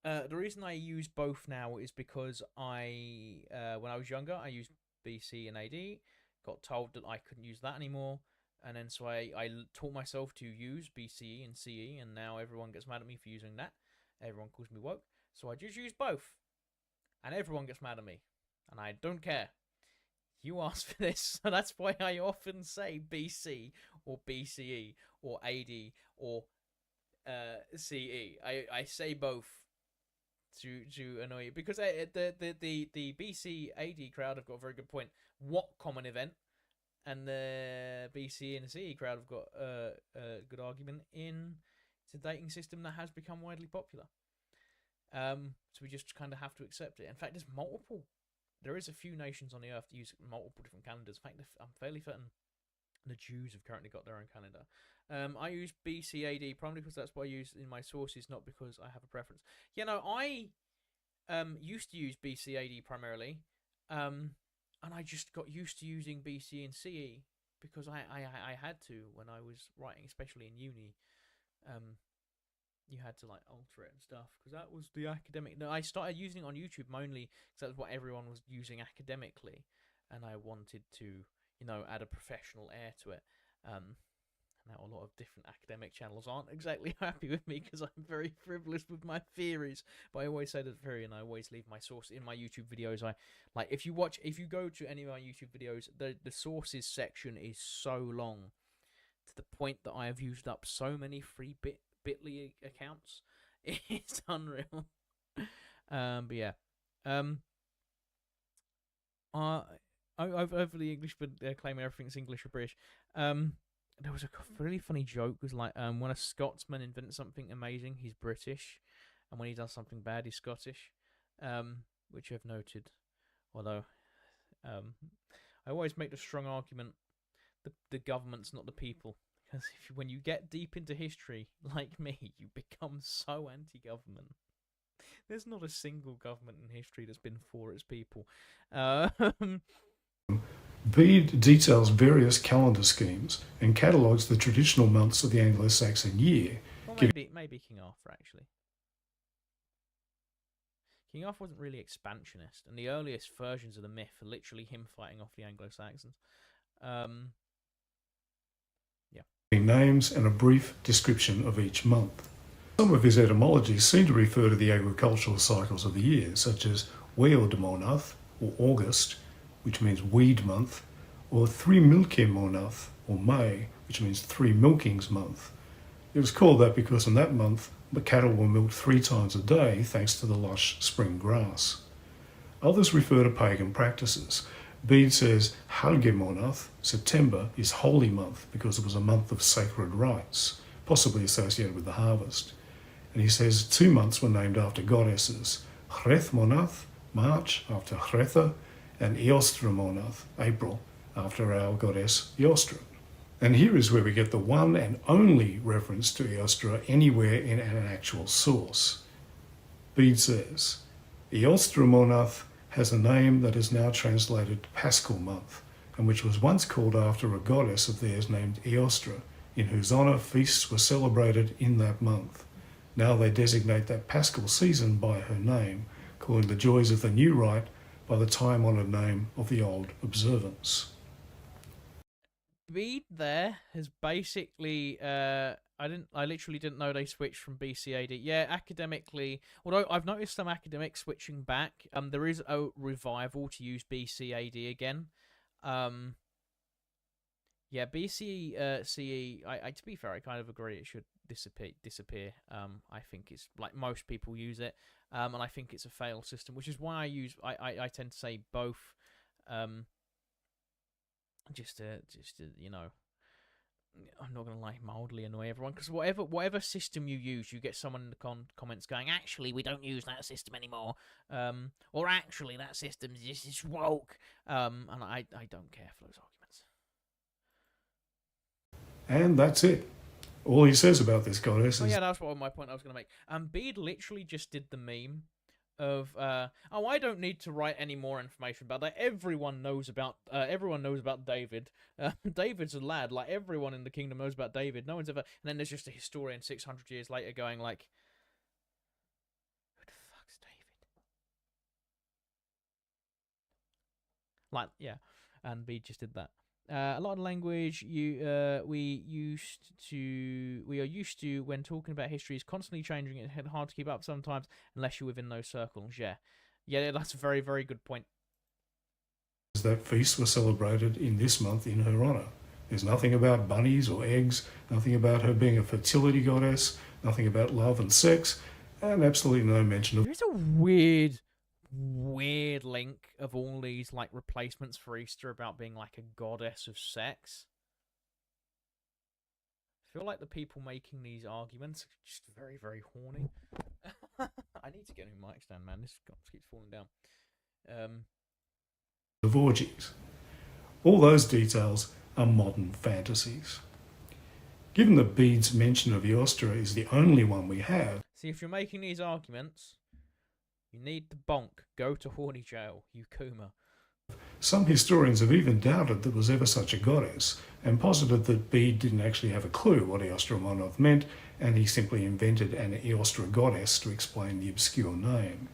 The reason I use both now is because when I was younger, I used BC and AD. Got told that I couldn't use that anymore, and then so I taught myself to use BCE and CE, and now everyone gets mad at me for using that. Everyone calls me woke, so I just use both, and everyone gets mad at me, and I don't care. You asked for this, so that's why I often say BC or BCE or AD or CE. I say both to annoy you because the BC AD crowd have got a very good point. What common event? And the BC and the CE crowd have got a good argument in it's a dating system that has become widely popular. So we just kind of have to accept it. In fact, there's multiple. There is a few nations on the earth that use multiple different calendars. In fact, I'm fairly certain the Jews have currently got their own calendar. I use BCAD primarily because that's what I use in my sources, not because I have a preference. You know, I used to use BCAD primarily, and I just got used to using BC and CE because I had to when I was writing, especially in uni. You had to like alter it and stuff because that was the academic. No, I started using it on YouTube mainly because that was what everyone was using academically, and I wanted to, add a professional air to it. Now a lot of different academic channels aren't exactly happy with me because I'm very frivolous with my theories. But I always say that and I always leave my source in my YouTube videos. I like if you go to any of my YouTube videos, the sources section is so long to the point that I have used up so many free Bitly accounts. It's unreal. But yeah. Over the English, but claiming everything's English or British. There was a really funny joke. Was like, when a Scotsman invents something amazing, he's British, and when he does something bad, he's Scottish. Which I've noted. Although, I always make the strong argument: the government's not the people. Because when you get deep into history, like me, you become so anti-government. There's not a single government in history that's been for its people. Bede details various calendar schemes and catalogues the traditional months of the Anglo-Saxon year. Well, maybe King Arthur, actually. King Arthur wasn't really expansionist, and the earliest versions of the myth are literally him fighting off the Anglo-Saxons. Names and a brief description of each month. Some of his etymologies seem to refer to the agricultural cycles of the year, such as Weodmonath, or August, which means weed month, or Thrimilkemonath, or May, which means three milkings month. It was called that because in that month the cattle were milked 3 times a day thanks to the lush spring grass. Others refer to pagan practices. Bede says Halgemonath, September, is holy month because it was a month of sacred rites, possibly associated with the harvest. And he says 2 months were named after goddesses, Hrethmonath, March, after Hretha, and Eostramonath, April, after our goddess Eostra. And here is where we get the one and only reference to Eostra anywhere in an actual source. Bede says, Eostramonath has a name that is now translated Paschal month, and which was once called after a goddess of theirs named Eostra, in whose honour feasts were celebrated in that month. Now they designate that Paschal season by her name, calling the joys of the new rite by the time-honoured name of the old observance. Bede there has basically I literally didn't know they switched from BCAD. Yeah, academically, although I've noticed some academics switching back. There is a revival to use BCAD again. Yeah, BC CE. To be fair, I kind of agree it should disappear. I think it's like most people use it. And I think it's a failed system, which is why I tend to say both. Just to I'm not gonna lie, mildly annoy everyone because whatever system you use, you get someone in the comments going, actually, we don't use that system anymore, or actually that system is woke, and I don't care for those arguments. And that's it. All he says about this goddess is... yeah, that's what my point I was gonna make. Bede literally just did the meme of I don't need to write any more information about that. Everyone knows about David. David's a lad. Like, everyone in the kingdom knows about David. No one's ever... And then there's just a historian 600 years later going like, who the Like, yeah, and Bede just did that. A lot of language we are used to when talking about history is constantly changing. It's hard to keep up sometimes unless you're within those circles. Yeah, yeah, that's a very, very good point. That feasts were celebrated in this month in her honour. There's nothing about bunnies or eggs, nothing about her being a fertility goddess, nothing about love and sex, and absolutely no mention of There's a weird link of all these like replacements for Easter about being like a goddess of sex. I feel like the people making these arguments are just very, very horny. I need to get a new mic stand, man. This keeps falling down. orgies. All those details are modern fantasies. Given that Bede's mention of Eostra is the only one we have, See, if you're making these arguments, you need the bonk. Go to horny jail, you Kuma. some historians have even doubted there was ever such a goddess, and posited that Bede didn't actually have a clue what Eostra Monoth meant, and he simply invented an Eostra goddess to explain the obscure name.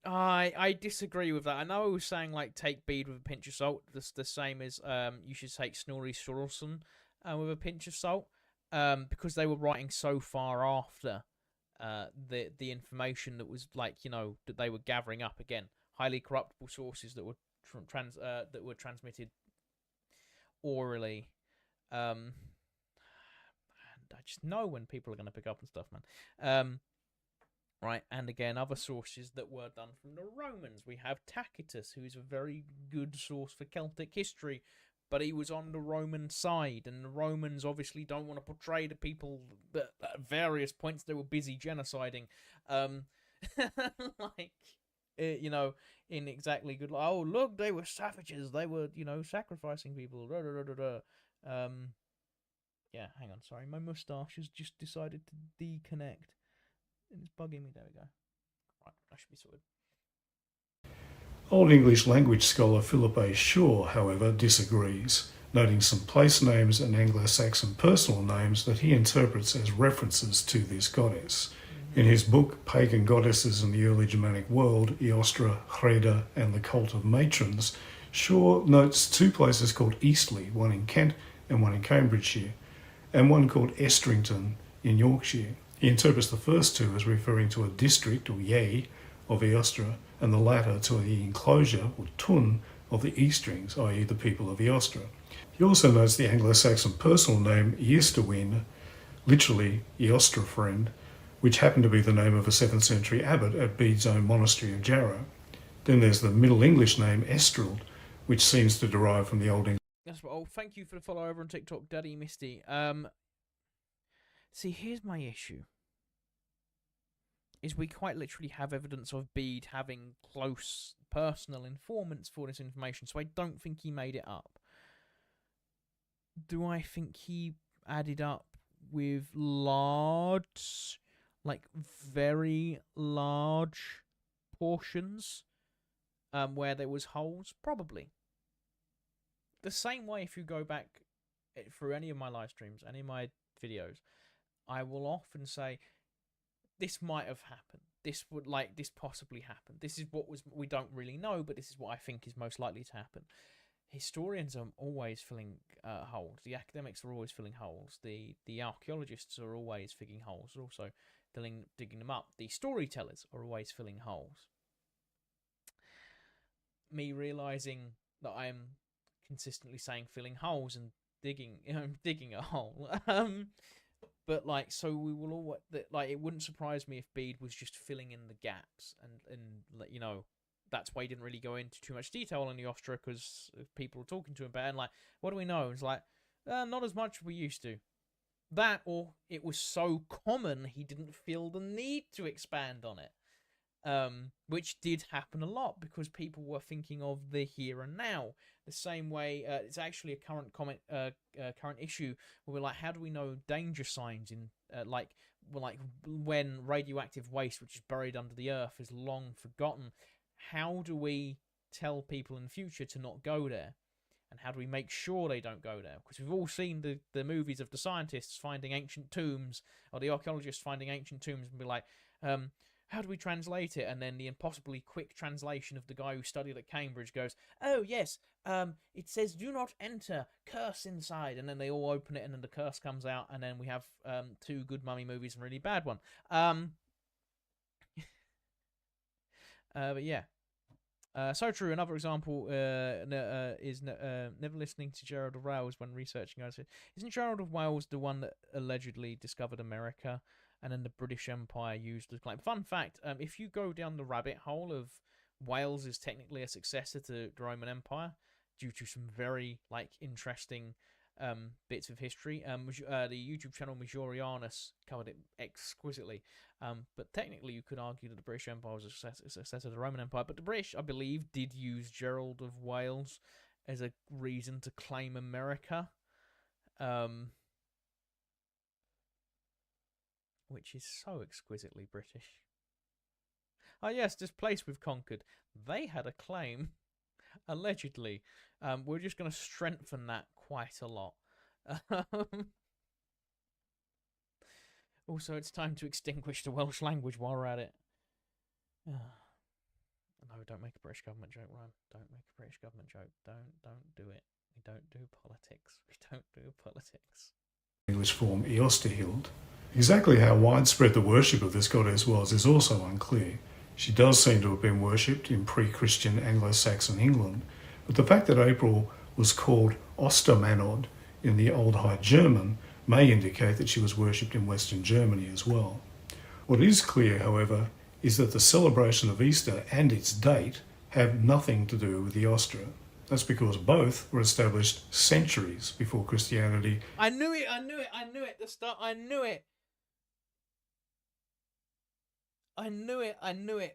I disagree with that. I know I was saying like take Bede with a pinch of salt. The same as you should take Snorri Sturluson with a pinch of salt, because they were writing so far after the information that was like that they were gathering up again, highly corruptible sources that were transmitted orally. And I just know when people are going to pick up and stuff, man. Right, and again, other sources that were done from the Romans. We have Tacitus, who is a very good source for Celtic history, but he was on the Roman side, and the Romans obviously don't want to portray the people that at various points they were busy genociding. In exactly good. Oh, look, they were savages. They were, sacrificing people. Yeah, hang on. Sorry, my moustache has just decided to deconnect. It's bugging me. There we go. Right, that should be sorted. Old English language scholar Philip A. Shaw, however, disagrees, noting some place names and Anglo-Saxon personal names that he interprets as references to this goddess. In his book, Pagan Goddesses in the Early Germanic World, Eostra, Hreda, and the Cult of Matrons, Shaw notes two places called Eastleigh, one in Kent and one in Cambridgeshire, and one called Estrington in Yorkshire. He interprets the first two as referring to a district, or yea, of Eostra, and the latter to the enclosure, or tun, of the Eastrings, i.e. the people of Eostra. He also notes the Anglo-Saxon personal name Eostawin, literally Eostra friend, which happened to be the name of a 7th century abbot at Bede's own monastery of Jarrow. Then there's the Middle English name Estrild, which seems to derive from the Old English. That's what. Oh, thank you for the follow over on TikTok, Daddy Misty. See, here's my issue. Is we quite literally have evidence of Bede having close personal informants for this information, so I don't think he made it up. Do I think he added up with large, like very large portions where there was holes? Probably. The same way if you go back through any of my live streams, any of my videos, I will often say, this might have happened. This possibly happened. This is what we don't really know, but this is what I think is most likely to happen. Historians are always filling holes. The academics are always filling holes. The archaeologists are always filling holes. They're also digging them up. The storytellers are always filling holes. Me realizing that I'm consistently saying filling holes and digging a hole. But so we will all it wouldn't surprise me if Bede was just filling in the gaps, and that's why he didn't really go into too much detail on the Eostra, because people were talking to him about it, and what do we know? It's not as much as we used to. That, or it was so common he didn't feel the need to expand on it. Which did happen a lot because people were thinking of the here and now. The same way, it's actually a current current issue where we're how do we know danger signs in when radioactive waste, which is buried under the earth, is long forgotten? How do we tell people in the future to not go there? And how do we make sure they don't go there? Because we've all seen the movies of the scientists finding ancient tombs, or the archaeologists finding ancient tombs, and be how do we translate it? And then the impossibly quick translation of the guy who studied at Cambridge goes, oh, yes, it says do not enter, curse inside. And then they all open it and then the curse comes out. And then we have 2 good mummy movies and a really bad one. But yeah. So true. Another example is never listening to Gerald of Wales when researching. Isn't Gerald of Wales the one that allegedly discovered America, and then the British Empire used the claim? Fun fact: if you go down the rabbit hole of Wales is technically a successor to the Roman Empire due to some very interesting bits of history. The YouTube channel Majorianus covered it exquisitely. But technically, you could argue that the British Empire was a successor to the Roman Empire. But the British, I believe, did use Gerald of Wales as a reason to claim America, which is so exquisitely British. Oh yes, this place we've conquered. They had a claim, allegedly. We're just going to strengthen that quite a lot. Also, it's time to extinguish the Welsh language while we're at it. No, don't make a British government joke, Ryan. Don't make a British government joke. Don't do it. We don't do politics. We don't do politics. English form Eosterhild. Exactly how widespread the worship of this goddess was is also unclear. She does seem to have been worshipped in pre-Christian Anglo-Saxon England, but the fact that April was called Ostermannod in the Old High German may indicate that she was worshipped in Western Germany as well. What is clear, however, is that the celebration of Easter and its date have nothing to do with the Ostra. That's because both were established centuries before Christianity. I knew it at the start. I knew it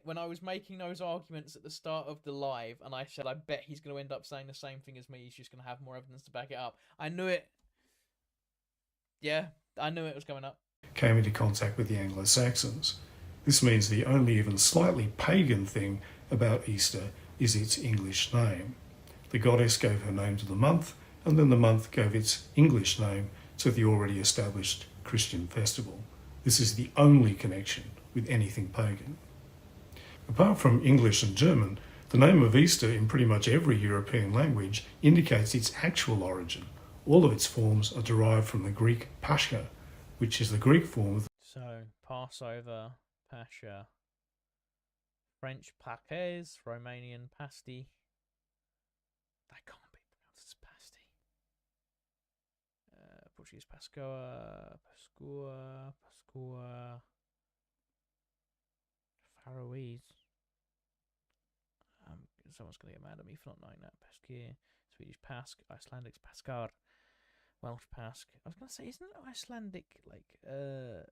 when I was making those arguments at the start of the live, and I said, I bet he's going to end up saying the same thing as me. He's just going to have more evidence to back it up. I knew it. Yeah, I knew it was coming up. Came into contact with the Anglo-Saxons. This means the only even slightly pagan thing about Easter is its English name. The goddess gave her name to the month, and then the month gave its English name to the already established Christian festival. This is the only connection with anything pagan. Apart from English and German, the name of Easter in pretty much every European language indicates its actual origin. All of its forms are derived from the Greek Pascha, which is the Greek form of... So, Passover, Pascha, French Paques, Romanian Pasti. That can't be pronounced as Pasti. Portuguese Pascoa, Faroese. Someone's going to get mad at me for not knowing that. Peskia, Swedish Pask, Icelandic Paskar, Welsh Pask. I was going to say, isn't Icelandic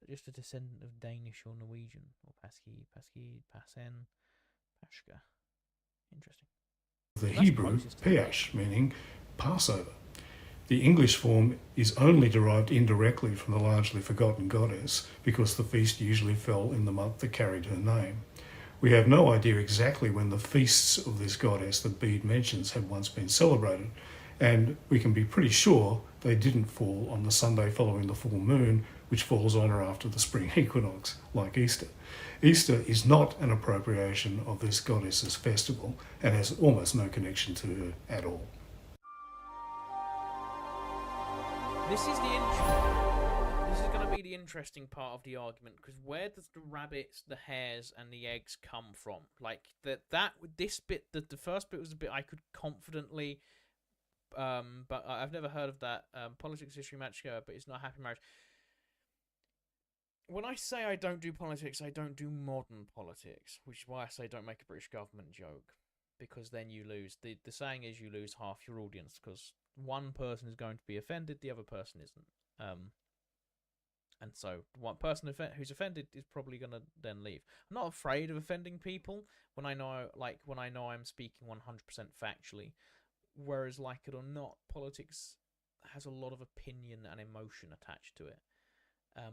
just a descendant of Danish or Norwegian? Or Paski, Pasen, Pashka. Interesting. The Hebrew Peash, meaning Passover. The English form is only derived indirectly from the largely forgotten goddess because the feast usually fell in the month that carried her name. We have no idea exactly when the feasts of this goddess that Bede mentions had once been celebrated, and we can be pretty sure they didn't fall on the Sunday following the full moon, which falls on or after the spring equinox, like Easter. Easter is not an appropriation of this goddess's festival and has almost no connection to her at all. This is going to be the interesting part of the argument, because where does the rabbits, the hares, and the eggs come from? Like this bit, the first bit was a bit I could confidently, but I've never heard of that. Politics, history, match, but it's not a happy marriage. When I say I don't do politics, I don't do modern politics, which is why I say don't make a British government joke, because then you lose. The saying is you lose half your audience, because one person is going to be offended, the other person isn't. And so one person who's offended is probably going to then leave. I'm not afraid of offending people when I know I'm speaking 100% factually. Whereas, like it or not, politics has a lot of opinion and emotion attached to it.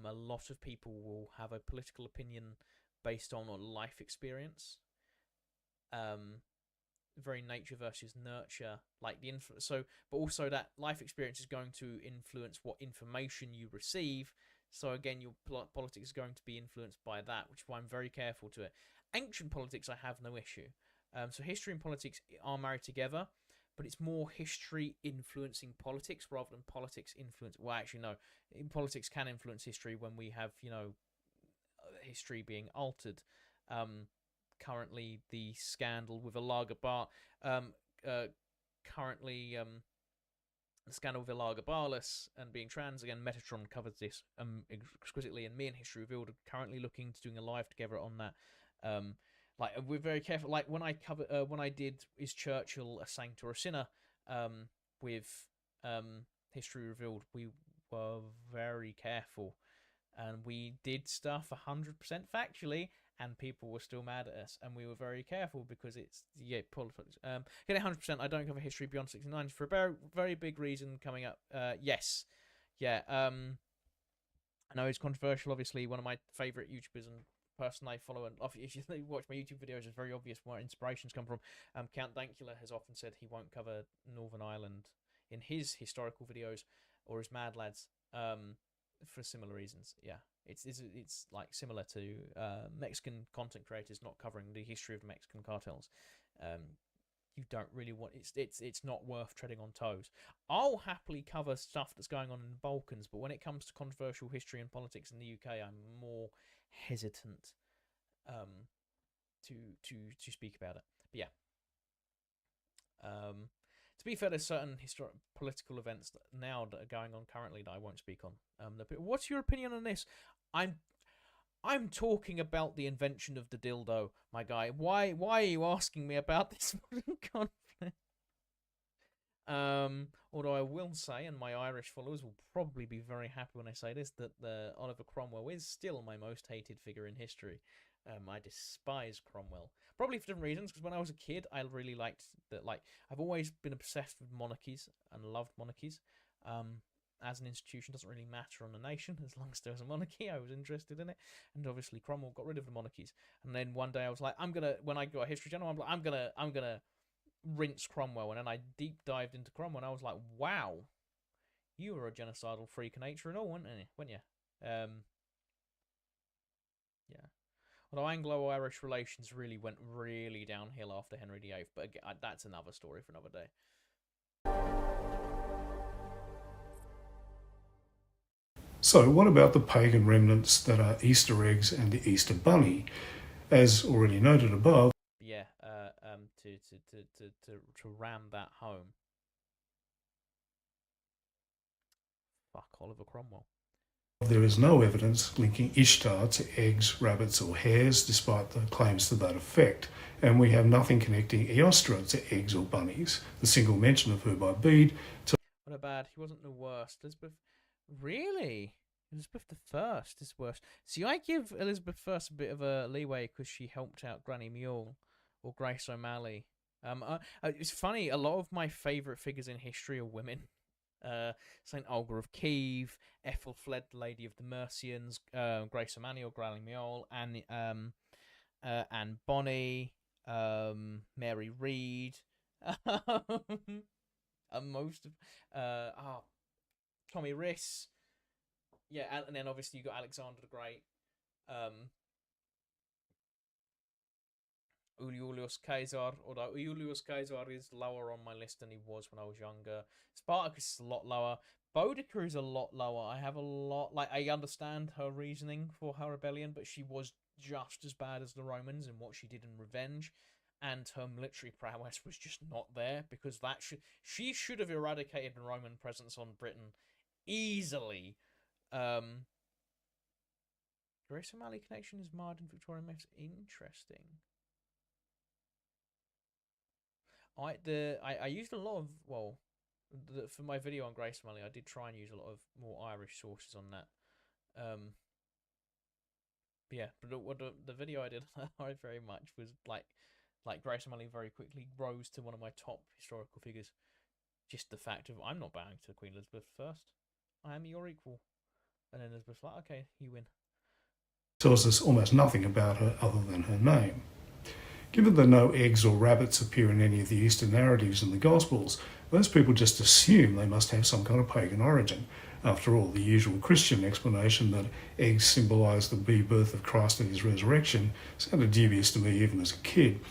A lot of people will have a political opinion based on a life experience. Very nature versus nurture, like the but also that life experience is going to influence what information you receive. So again, your politics is going to be influenced by that, which is why I'm very careful to it. Ancient politics, I have no issue. So history and politics are married together, but it's more history influencing politics rather than politics influence. Well, actually, no. Politics can influence history when we have, history being altered. Currently, the scandal with a lager bar. Currently, the scandal with Elagabalus and being trans. Again, Metatron covers this exquisitely, and me and History Revealed are currently looking to doing a live together on that. We're very careful. Like when I did Is Churchill a Saint or a Sinner? With History Revealed, we were very careful, and we did stuff 100% factually, and people were still mad at us, and we were very careful because it's politics. 100%. I don't cover history beyond 69 for a very, very big reason coming up. Yes, yeah. I know it's controversial. Obviously, one of my favorite YouTubers and person I follow, and if you watch my YouTube videos, it's very obvious where inspirations come from. Count Dankula has often said he won't cover Northern Ireland in his historical videos or his Mad Lads, for similar reasons. Yeah, it's like similar to Mexican content creators not covering the history of the Mexican cartels. You don't really want it's not worth treading on toes. I'll happily cover stuff that's going on in the Balkans, but when it comes to controversial history and politics in the UK, I'm more hesitant to speak about it. But yeah. To be fair, there's certain political events now that are going on currently that I won't speak on. What's your opinion on this? I'm talking about the invention of the dildo, my guy. Why are you asking me about this modern conflict? Although I will say, and my Irish followers will probably be very happy when I say this, that Oliver Cromwell is still my most hated figure in history. I despise Cromwell. Probably for different reasons, because when I was a kid, I really liked that. Like, I've always been obsessed with monarchies and loved monarchies. As an institution, doesn't really matter on the nation as long as there was a monarchy. I was interested in it, and obviously Cromwell got rid of the monarchies. And then one day I was like, when I got a history channel, I'm gonna rinse Cromwell, and then I deep dived into Cromwell, and I was like, wow, you were a genocidal freak of nature and all, weren't you? Yeah. Although Anglo-Irish relations really went really downhill after Henry VIII, but again, that's another story for another day. So what about the pagan remnants that are Easter eggs and the Easter bunny? As already noted above, yeah, to ram that home. Fuck Oliver Cromwell. There is no evidence linking Ishtar to eggs, rabbits or hares, despite the claims to that effect, and we have nothing connecting Eostra to eggs or bunnies. The single mention of her by Bede... What about, he wasn't the worst. Elizabeth... Really? Elizabeth I is worse. See, I give Elizabeth I a bit of a leeway because she helped out Granny Mule or Grace O'Malley. It's funny, a lot of my favourite figures in history are women. St. Olga of Kiev, Ethelfled, Lady of the Mercians, Grace O'Malley or Granny Mule, Anne Bonny, Mary Read, most of Tommy Riss. Yeah, and then obviously you got Alexander the Great, Julius Caesar, although Julius Caesar is lower on my list than he was when I was younger. Spartacus is a lot lower. Boudica is a lot lower. I understand her reasoning for her rebellion, but she was just as bad as the Romans in what she did in revenge, and her military prowess was just not there, because she should have eradicated the Roman presence on Britain easily. Grace O'Malley connection is marred in Victorian myths. Interesting. I used a lot of, for my video on Grace O'Malley, I did try and use a lot of more Irish sources on that. But yeah, but the video I did very much was like Grace O'Malley very quickly rose to one of my top historical figures. Just the fact of, I'm not bowing to Queen Elizabeth I. I am your equal. And then Elizabeth's like, okay, you win. Tells us almost nothing about her other than her name. Given that no eggs or rabbits appear in any of the Easter narratives in the Gospels, most people just assume they must have some kind of pagan origin. After all, the usual Christian explanation that eggs symbolise the rebirth of Christ and his resurrection sounded dubious to me even as a kid.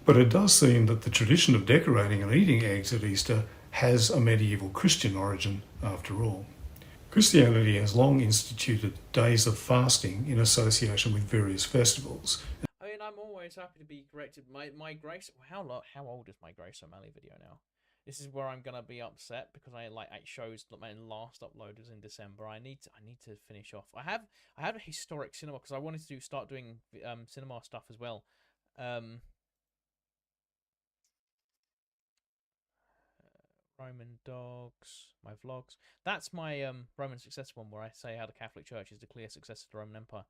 But it does seem that the tradition of decorating and eating eggs at Easter has a medieval Christian origin after all. Christianity has long instituted days of fasting in association with various festivals. I mean, I'm always happy to be corrected. My Grace, how old is my Grace O'Malley video now? This is where I'm gonna be upset because it shows that my last upload was in December. I need to finish off. I have a historic cinema because I wanted to start doing cinema stuff as well. Roman dogs, my vlogs. That's my Roman successor one where I say how the Catholic Church is the clear successor to the Roman Empire.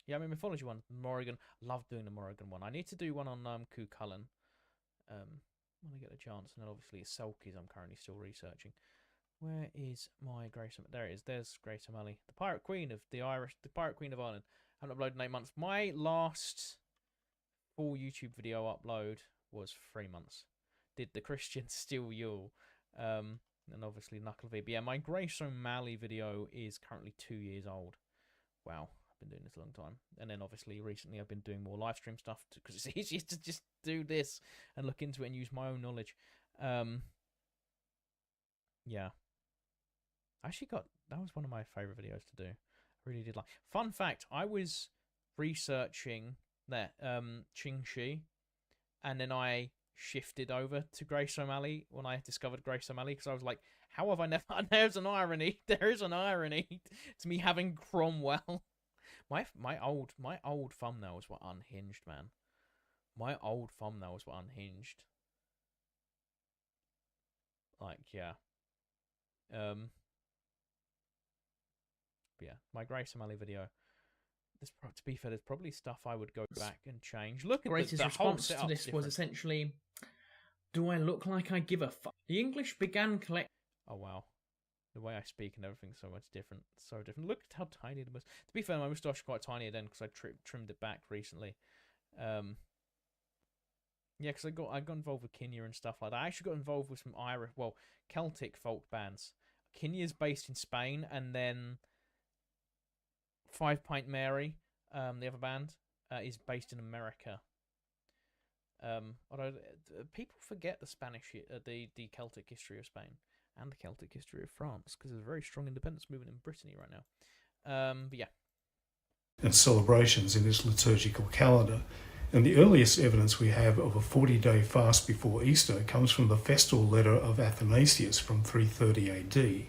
Yeah, I mean mythology one, Morrigan. Love doing the Morrigan one. I need to do one on Cu Cullen. When I get the chance, and then obviously it's Selkies I'm currently still researching. Where is my Grace? There it is. There's Grace O'Malley, the Pirate Queen of the Pirate Queen of Ireland. I haven't uploaded in 8 months. My last full YouTube video upload was 3 months. Did the Christians steal Yule? And obviously Knuckle V. But yeah, my Grace O'Malley video is currently 2 years old. Wow, I've been doing this a long time. And then obviously recently I've been doing more live stream stuff because it's easier to just do this and look into it and use my own knowledge. Yeah. I actually that was one of my favourite videos to do. I really did like. Fun fact, I was researching that Ching Shi, and then I shifted over to Grace O'Malley when I discovered Grace O'Malley because I was like, how have I never... There's an irony. There is an irony to me having Cromwell. My old thumbnails were unhinged, man. My old thumbnails were unhinged. Like, yeah. But yeah, my Grace O'Malley video. To be fair, there's probably stuff I would go back and change. Look at greatest response to this was essentially, do I look like I give a fuck? The English began collect. Oh wow, the way I speak and everything's so much different, so different. Look at how tiny it was. To be fair, my moustache is quite tiny then because I trimmed it back recently. Yeah, because I got involved with Kenya and stuff like that. I actually got involved with some Celtic folk bands. Kenya's based in Spain, and then 5 Pint Mary, the other band, is based in America. Although people forget the the Celtic history of Spain and the Celtic history of France because there's a very strong independence movement in Brittany right now. But yeah. And celebrations in this liturgical calendar. And the earliest evidence we have of a 40-day fast before Easter comes from the festal letter of Athanasius from 330 AD.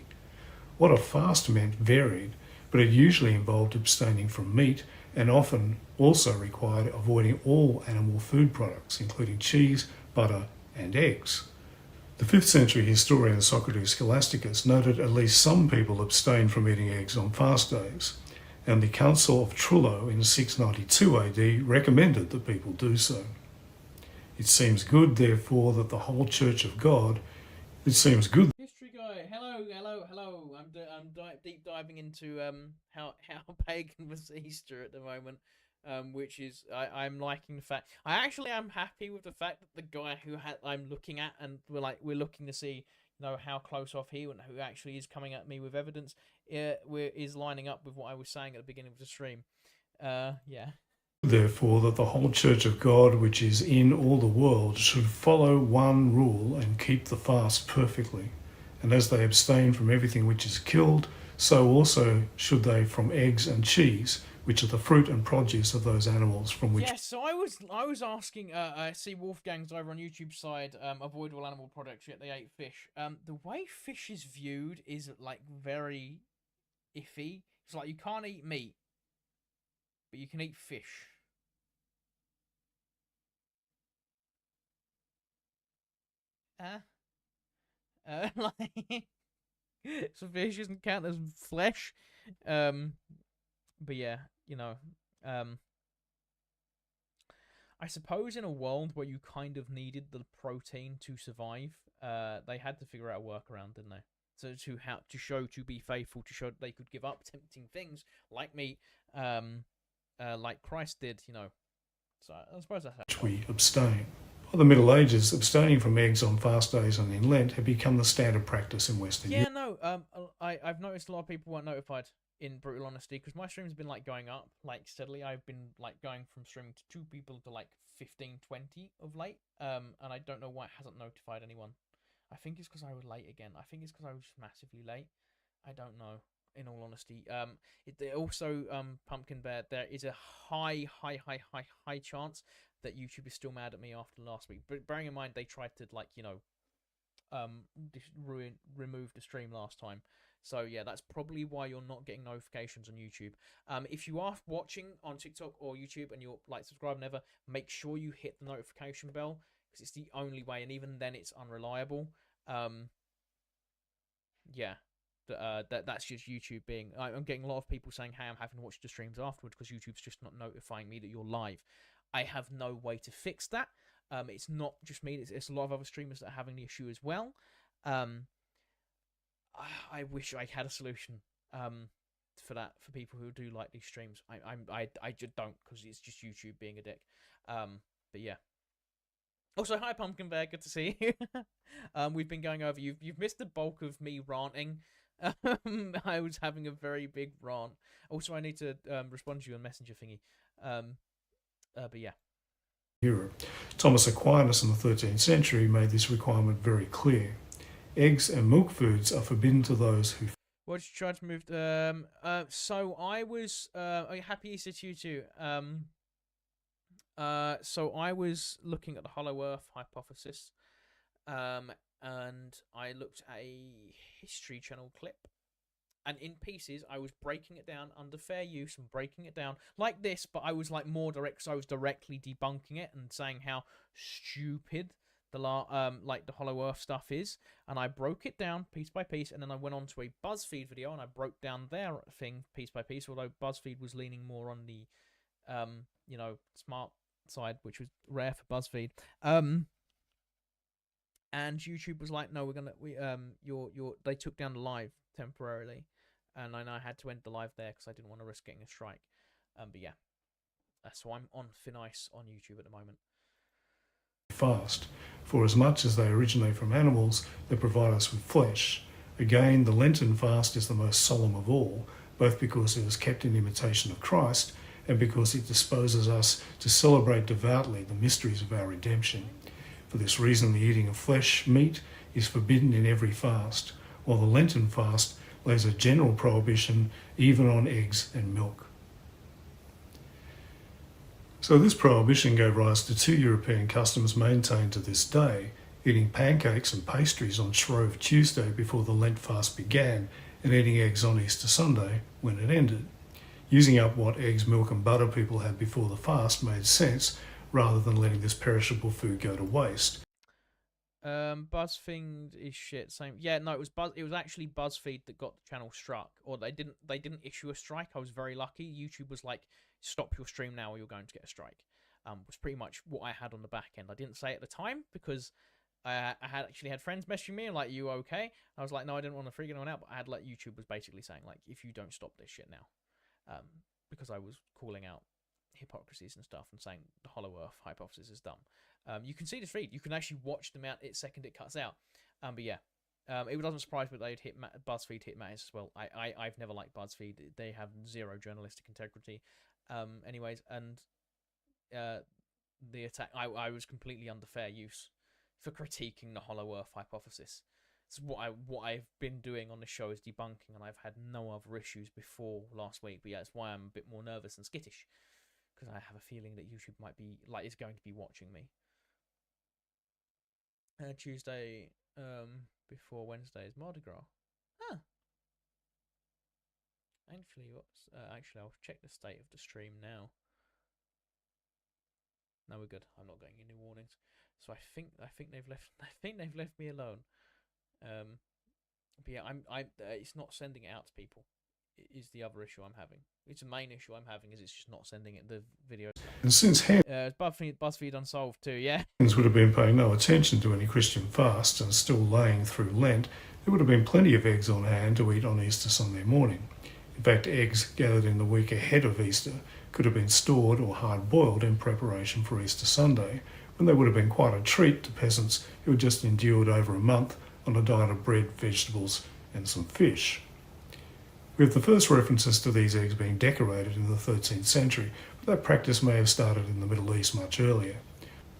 What a fast meant varied, but it usually involved abstaining from meat and often also required avoiding all animal food products, including cheese, butter, and eggs. The 5th century historian Socrates Scholasticus noted at least some people abstained from eating eggs on fast days, and the Council of Trullo in 692 AD recommended that people do so. It seems good, therefore, that the whole Church of God, History guy, hello. I'm deep diving into how pagan was Easter at the moment, which is I'm liking the fact. I actually am happy with the fact that the guy I'm looking at, and we're looking to see how close off he and who actually is coming at me with evidence is lining up with what I was saying at the beginning of the stream. Yeah. Therefore, that the whole Church of God, which is in all the world, should follow one rule and keep the fast perfectly. And as they abstain from everything which is killed, so also should they from eggs and cheese, which are the fruit and produce of those animals from which... Yeah, so I was asking, I see Wolfgang's over on YouTube side, avoid all animal products, yet they ate fish. The way fish is viewed is, very iffy. It's like, you can't eat meat, but you can eat fish. So fish doesn't count as flesh. But yeah, I suppose in a world where you kind of needed the protein to survive, they had to figure out a workaround, didn't they? So to be faithful, to show that they could give up tempting things like meat, like Christ did, So I suppose that's how we abstain. By the Middle Ages, abstaining from eggs on fast days and in Lent had become the standard practice in Western Europe. Yeah, no, know. I've noticed a lot of people weren't notified, in brutal honesty, because my stream's been like going up like steadily. I've been like going from streaming to 2 people to like 15, 20 of late. And I don't know why it hasn't notified anyone. I think it's because I was late again. I think it's because I was massively late. I don't know. In all honesty, also Pumpkin Bear. There is a high chance that YouTube is still mad at me after last week. But bearing in mind they tried to like remove the stream last time. So yeah, that's probably why you're not getting notifications on YouTube. If you are watching on TikTok or YouTube and you're like subscribed never, make sure you hit the notification bell because it's the only way, and even then it's unreliable. Yeah. That's just YouTube being. I'm getting a lot of people saying, "Hey, I'm having to watch the streams afterwards because YouTube's just not notifying me that you're live." I have no way to fix that. It's not just me; it's a lot of other streamers that are having the issue as well. I wish I had a solution for that for people who do like these streams. I just don't, because it's just YouTube being a dick. But yeah. Also, hi Pumpkin Bear, good to see you. We've been going over. You've missed the bulk of me ranting. I was having a very big rant. Also, I need to respond to you on Messenger thingy. But yeah. Europe. Thomas Aquinas in the 13th century made this requirement very clear. Eggs and milk foods are forbidden to those who... What did you try to move? So I was... happy Easter to you too. So I was looking at the Hollow Earth hypothesis. And I looked at a History Channel clip. And in pieces, I was breaking it down under fair use and breaking it down like this, but I was like more direct, because I was directly debunking it and saying how stupid the Hollow Earth stuff is. And I broke it down piece by piece, and then I went on to a BuzzFeed video and I broke down their thing piece by piece, although BuzzFeed was leaning more on the, smart side, which was rare for BuzzFeed. And YouTube was like, no, they took down the live temporarily, and I had to end the live there because I didn't want to risk getting a strike. But yeah, so I'm on thin ice on YouTube at the moment. Fast, for as much as they originate from animals, they provide us with flesh. Again, the Lenten fast is the most solemn of all, both because it was kept in imitation of Christ and because it disposes us to celebrate devoutly the mysteries of our redemption. For this reason, the eating of flesh, meat, is forbidden in every fast, while the Lenten fast lays a general prohibition even on eggs and milk. So this prohibition gave rise to 2 European customs maintained to this day: eating pancakes and pastries on Shrove Tuesday before the Lent fast began, and eating eggs on Easter Sunday when it ended. Using up what eggs, milk and butter people had before the fast made sense, rather than letting this perishable food go to waste. BuzzFeed is shit. Same. Yeah, no, it was actually BuzzFeed that got the channel struck, or they didn't issue a strike. I was very lucky. YouTube was like, "Stop your stream now, or you're going to get a strike." Was pretty much what I had on the back end. I didn't say it at the time because I had friends messaging me and like, "You okay?" I was like, "No, I didn't want to freak anyone out," but I had like YouTube was basically saying like, "If you don't stop this shit now," because I was calling out hypocrisies and stuff and saying the Hollow Earth hypothesis is dumb. You can see this feed. You can actually watch the amount second it cuts out. But yeah, it doesn't surprise me that they'd hit BuzzFeed hit Matters as well. I've never liked BuzzFeed. They have zero journalistic integrity. Anyways, and the attack, I was completely under fair use for critiquing the Hollow Earth hypothesis. It's what I've been doing on the show is debunking, and I've had no other issues before last week. But yeah, that's why I'm a bit more nervous and skittish, because I have a feeling that YouTube is going to be watching me. Tuesday before Wednesday is Mardi Gras. Huh. Actually, I'll check the state of the stream now. No, we're good. I'm not getting any warnings. So I think they've left. I think they've left me alone. But yeah, it's not sending it out to people. It is the other issue I'm having. It's the main issue I'm having is it's just not sending it the video. And since BuzzFeed Unsolved too, yeah. Would have been paying no attention to any Christian fast and still laying through Lent, there would have been plenty of eggs on hand to eat on Easter Sunday morning. In fact, eggs gathered in the week ahead of Easter could have been stored or hard-boiled in preparation for Easter Sunday, when they would have been quite a treat to peasants who had just endured over a month on a diet of bread, vegetables and some fish. We have the first references to these eggs being decorated in the 13th century, but that practice may have started in the Middle East much earlier.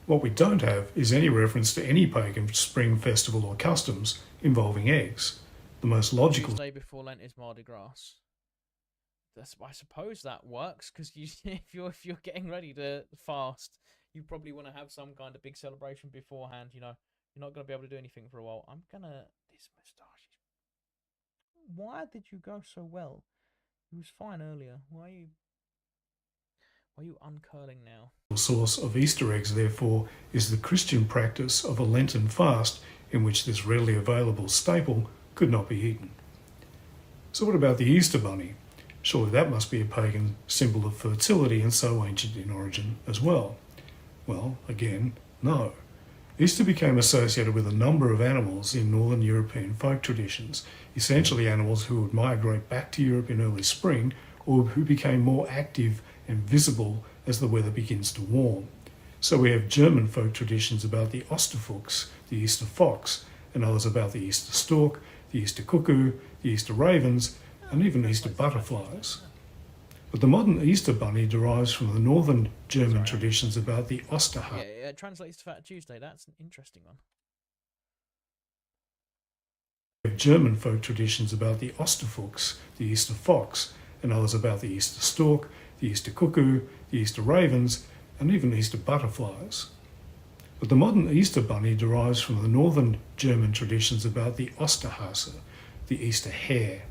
What we don't have is any reference to any pagan spring festival or customs involving eggs. The most logical Tuesday before Lent is Mardi Gras. I suppose that works, because if you're getting ready to fast, you probably want to have some kind of big celebration beforehand. You know, you're not going to be able to do anything for a while. This moustache. Why did you go so well? It was fine earlier. Why are you uncurling now? source of Easter eggs, therefore, is the Christian practice of a Lenten fast in which this readily available staple could not be eaten. So what about the Easter bunny? Surely that must be a pagan symbol of fertility and so ancient in origin as well. Well, again, no. Easter became associated with a number of animals in northern European folk traditions, essentially animals who would migrate back to Europe in early spring or who became more active and visible as the weather begins to warm. So we have German folk traditions about the Osterfuchs, the Easter fox, and others about the Easter stork, the Easter cuckoo, the Easter ravens, and even Easter butterflies. But the modern Easter bunny derives from the northern German traditions about the Osterhase. Yeah, it translates to Fat Tuesday. That's an interesting one. German folk traditions about the Osterfuchs, the Easter fox, and others about the Easter stork, the Easter cuckoo, the Easter ravens, and even Easter butterflies. But the modern Easter bunny derives from the northern German traditions about the Osterhase, the Easter hare.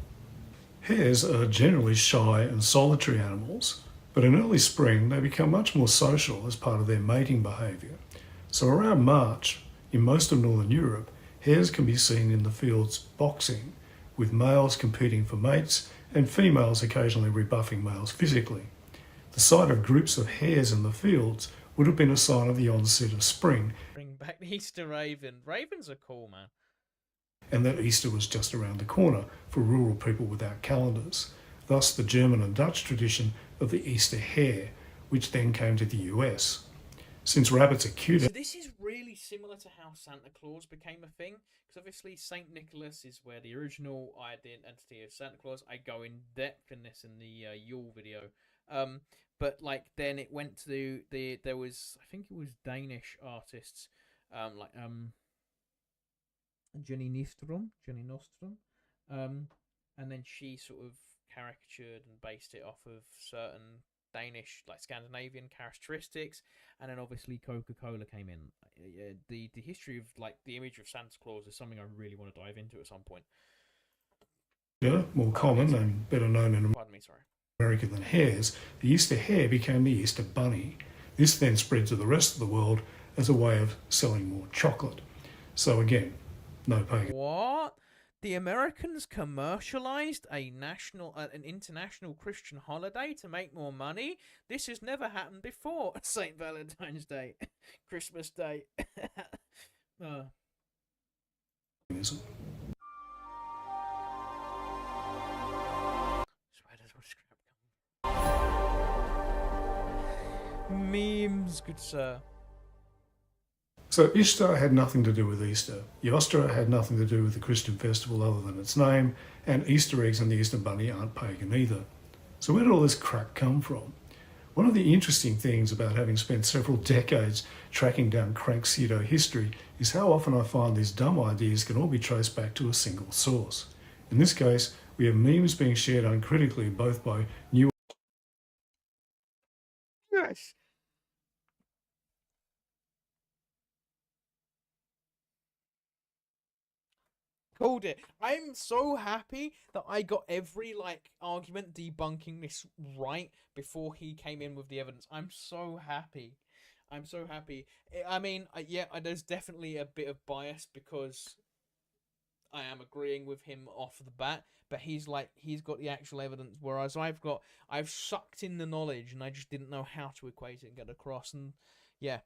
Hares are generally shy and solitary animals, but in early spring they become much more social as part of their mating behaviour. So around March, in most of northern Europe, hares can be seen in the fields boxing, with males competing for mates and females occasionally rebuffing males physically. The sight of groups of hares in the fields would have been a sign of the onset of spring. Bring back the Easter raven. Ravens are cool, man. And that Easter was just around the corner for rural people without calendars. Thus the German and Dutch tradition of the Easter hare, which then came to the US. Since rabbits are cute... So this is really similar to how Santa Claus became a thing, because obviously Saint Nicholas is where the original identity of Santa Claus. I go in depth in this in the Yule video. But like then it went to there was, I think it was Danish artists, Jenny Nostrom, and then she sort of caricatured and based it off of certain Danish, like Scandinavian characteristics, and then obviously Coca-Cola came in. The history of like the image of Santa Claus is something I really want to dive into at some point. Yeah, more common and better known in America than hares, the Easter hare became the Easter bunny. This then spread to the rest of the world as a way of selling more chocolate. So again, no pagan. What? The Americans commercialized an international Christian holiday to make more money? This has never happened before. St. Valentine's Day, Christmas Day. Paganism. Memes, good sir. So Ishtar had nothing to do with Easter. Yostra had nothing to do with the Christian festival other than its name, and Easter eggs and the Easter bunny aren't pagan either. So where did all this crap come from? One of the interesting things about having spent several decades tracking down crank pseudo history is how often I find these dumb ideas can all be traced back to a single source. In this case, we have memes being shared uncritically both by new... Yes. Called it. I'm so happy that I got every argument debunking this right before he came in with the evidence. I'm so happy. I'm so happy. I mean, yeah, there's definitely a bit of bias because I am agreeing with him off the bat, but he's got the actual evidence, whereas I've sucked in the knowledge and I just didn't know how to equate it and get across. And yeah,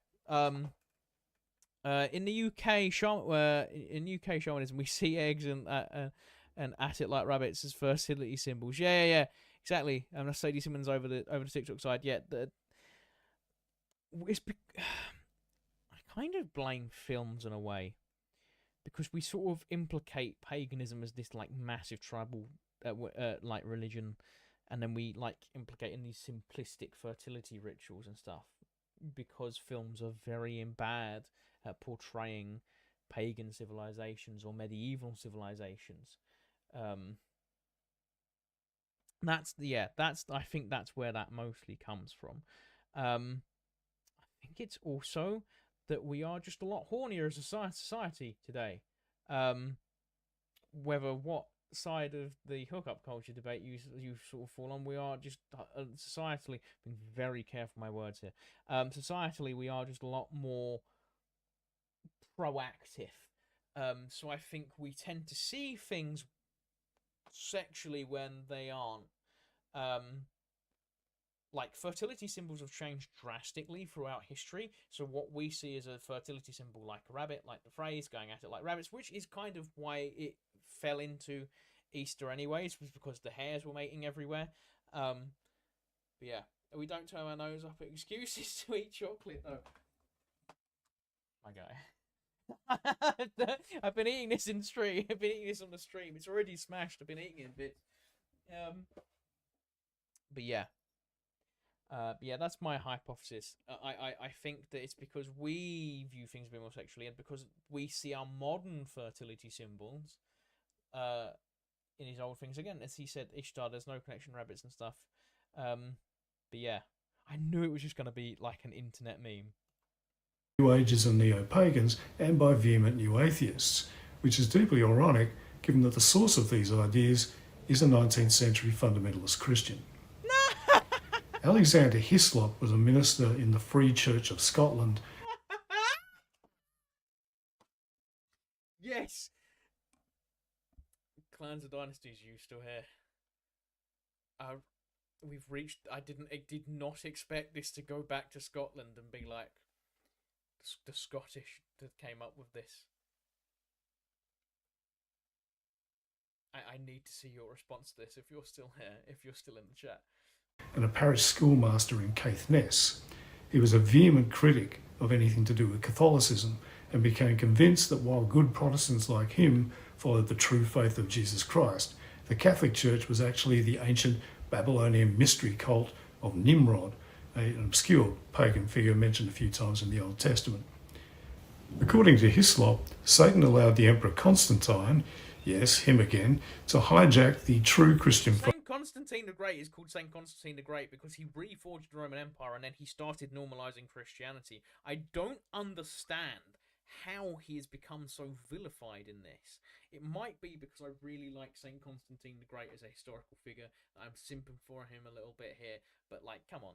in the UK, shamanism, we see eggs and at it like rabbits as fertility symbols. Yeah, exactly. And Sadie Simmons over the TikTok side. Yeah, I kind of blame films in a way. because we sort of implicate paganism as this like massive tribal like religion, and then we like implicate in these simplistic fertility rituals and stuff, because films are very bad at portraying pagan civilizations or medieval civilizations. That's I think that's where that mostly comes from. I think it's also that we are just a lot hornier as a society today. Whether what side of the hookup culture debate you sort of fall on, we are just societally, being very careful with my words here. Societally, we are just a lot more proactive. So I think we tend to see things sexually when they aren't. Like fertility symbols have changed drastically throughout history. So what we see as a fertility symbol, like a rabbit, like the phrase "going at it like rabbits," which is kind of why it fell into Easter anyways, was because the hares were mating everywhere. But yeah, we don't turn our nose up at excuses to eat chocolate though. My guy. I've been eating this in stream. I've been eating this on the stream. It's already smashed. I've been eating it a bit. But yeah. Yeah, that's my hypothesis. I think that it's because we view things a bit more sexually, and because we see our modern fertility symbols in his old things. Again, as he said, Ishtar, there's no connection, rabbits and stuff. But yeah, I knew it was just going to be like an internet meme. New Agers and Neo-Pagans, and by vehement New Atheists, which is deeply ironic given that the source of these ideas is a 19th century fundamentalist Christian. Alexander Hislop was a minister in the Free Church of Scotland. Yes! Clans and Dynasties, you still here. We've reached... I did not expect this to go back to Scotland and be like... The Scottish that came up with this. I need to see your response to this if you're still here, if you're still in the chat. And a parish schoolmaster in Caithness. He was a vehement critic of anything to do with Catholicism and became convinced that while good Protestants like him followed the true faith of Jesus Christ, the Catholic Church was actually the ancient Babylonian mystery cult of Nimrod, an obscure pagan figure mentioned a few times in the Old Testament. According to Hislop, Satan allowed the Emperor Constantine, yes, him again, to hijack the true Christian faith. Saint Constantine the Great is called Saint Constantine the Great because he reforged the Roman Empire and then he started normalizing Christianity. I don't understand how he has become so vilified in this. It might be because I really like Saint Constantine the Great as a historical figure. I'm simping for him a little bit here, but like, come on.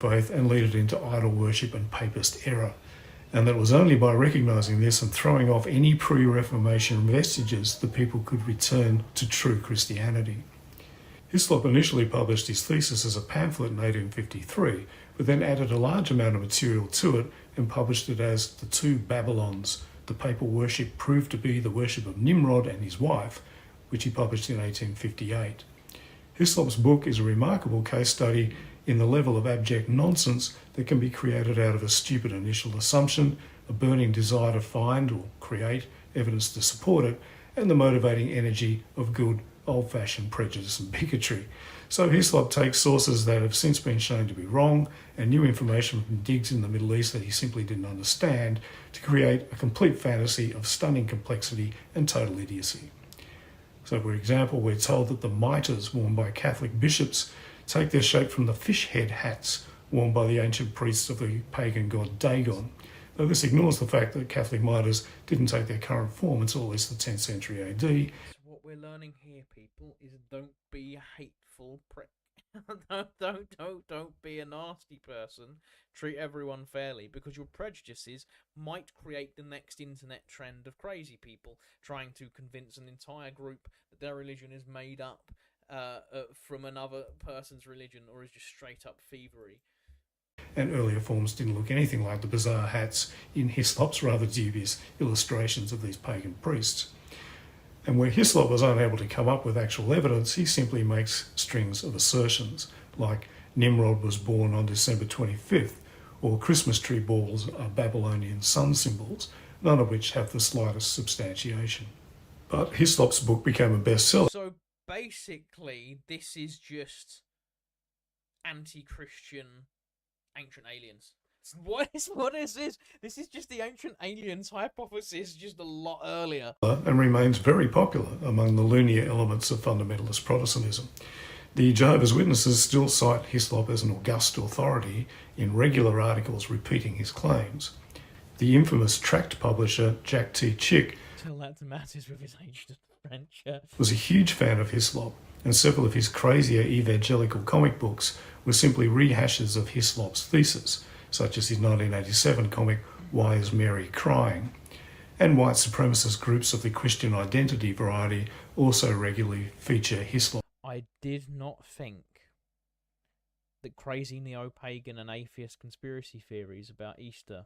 Faith and lead it into idol worship and papist error. And that it was only by recognising this and throwing off any pre-Reformation vestiges that people could return to true Christianity. Hislop initially published his thesis as a pamphlet in 1853, but then added a large amount of material to it and published it as The Two Babylons. The papal worship proved to be the worship of Nimrod and his wife, which he published in 1858. Hislop's book is a remarkable case study in the level of abject nonsense that can be created out of a stupid initial assumption, a burning desire to find or create evidence to support it, and the motivating energy of good old-fashioned prejudice and bigotry. So Hislop takes sources that have since been shown to be wrong and new information from digs in the Middle East that he simply didn't understand to create a complete fantasy of stunning complexity and total idiocy. So, for example, we're told that the mitres worn by Catholic bishops take their shape from the fish head hats worn by the ancient priests of the pagan god Dagon, though this ignores the fact that Catholic mitres didn't take their current form until at least the 10th century AD. So what we're learning here, people, is don't be a hateful prick. don't be a nasty person. Treat everyone fairly, because your prejudices might create the next internet trend of crazy people trying to convince an entire group that their religion is made up from another person's religion or is just straight up thievery. And earlier forms didn't look anything like the bizarre hats in Hislop's rather dubious illustrations of these pagan priests. And where Hislop was unable to come up with actual evidence, he simply makes strings of assertions, like Nimrod was born on December 25th, or Christmas tree balls are Babylonian sun symbols, none of which have the slightest substantiation. But Hislop's book became a bestseller. So basically, this is just anti-Christian ancient aliens. What is this? This is just the ancient aliens hypothesis, just a lot earlier. And remains very popular among the lunar elements of fundamentalist Protestantism. The Jehovah's Witnesses still cite Hislop as an august authority in regular articles repeating his claims. The infamous tract publisher Jack T. Chick Tell that to Mattis with his ancient French. was a huge fan of Hislop, and several of his crazier evangelical comic books were simply rehashes of Hislop's thesis, such as his 1987 comic Why Is Mary Crying? And white supremacist groups of the Christian identity variety also regularly feature Hislop. I did not think that crazy neo-pagan and atheist conspiracy theories about Easter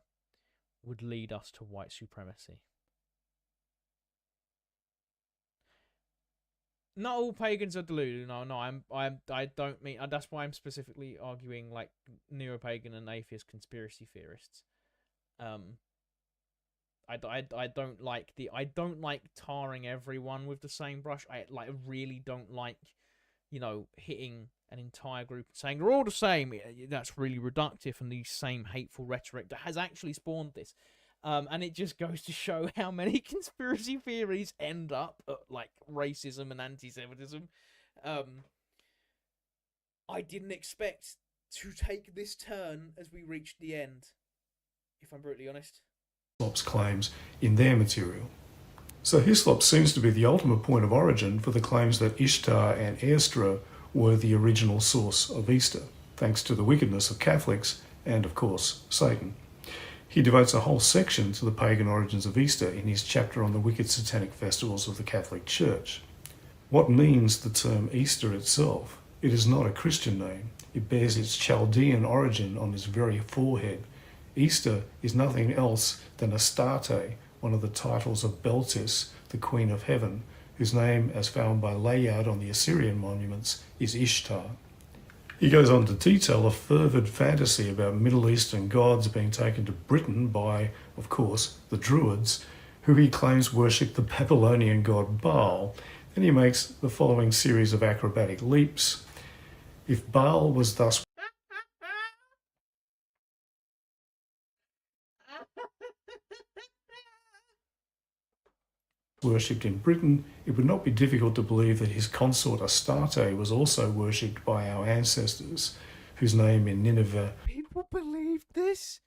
would lead us to white supremacy. Not all pagans are deluded. No, I don't mean. That's why I'm specifically arguing like neo-pagan and atheist conspiracy theorists. I don't like tarring everyone with the same brush. I really don't like, hitting an entire group and saying they're all the same. That's really reductive, and the same hateful rhetoric that has actually spawned this. And it just goes to show how many conspiracy theories end up at, like, racism and anti-Semitism. I didn't expect to take this turn as we reached the end, if I'm brutally honest. Hislop's claims in their material. So Hislop seems to be the ultimate point of origin for the claims that Ishtar and Esdra were the original source of Easter, thanks to the wickedness of Catholics and, of course, Satan. He devotes a whole section to the pagan origins of Easter in his chapter on the wicked satanic festivals of the Catholic Church. What means the term Easter itself? It is not a Christian name. It bears its Chaldean origin on his very forehead. Easter is nothing else than Astarte, one of the titles of Beltis, the Queen of Heaven, whose name, as found by Layard on the Assyrian monuments, is Ishtar. He goes on to detail a fervid fantasy about Middle Eastern gods being taken to Britain by, of course, the Druids, who he claims worshipped the Babylonian god Baal. Then he makes the following series of acrobatic leaps. If Baal was thus worshipped in Britain, it would not be difficult to believe that his consort Astarte was also worshipped by our ancestors, whose name in Nineveh... People believed this?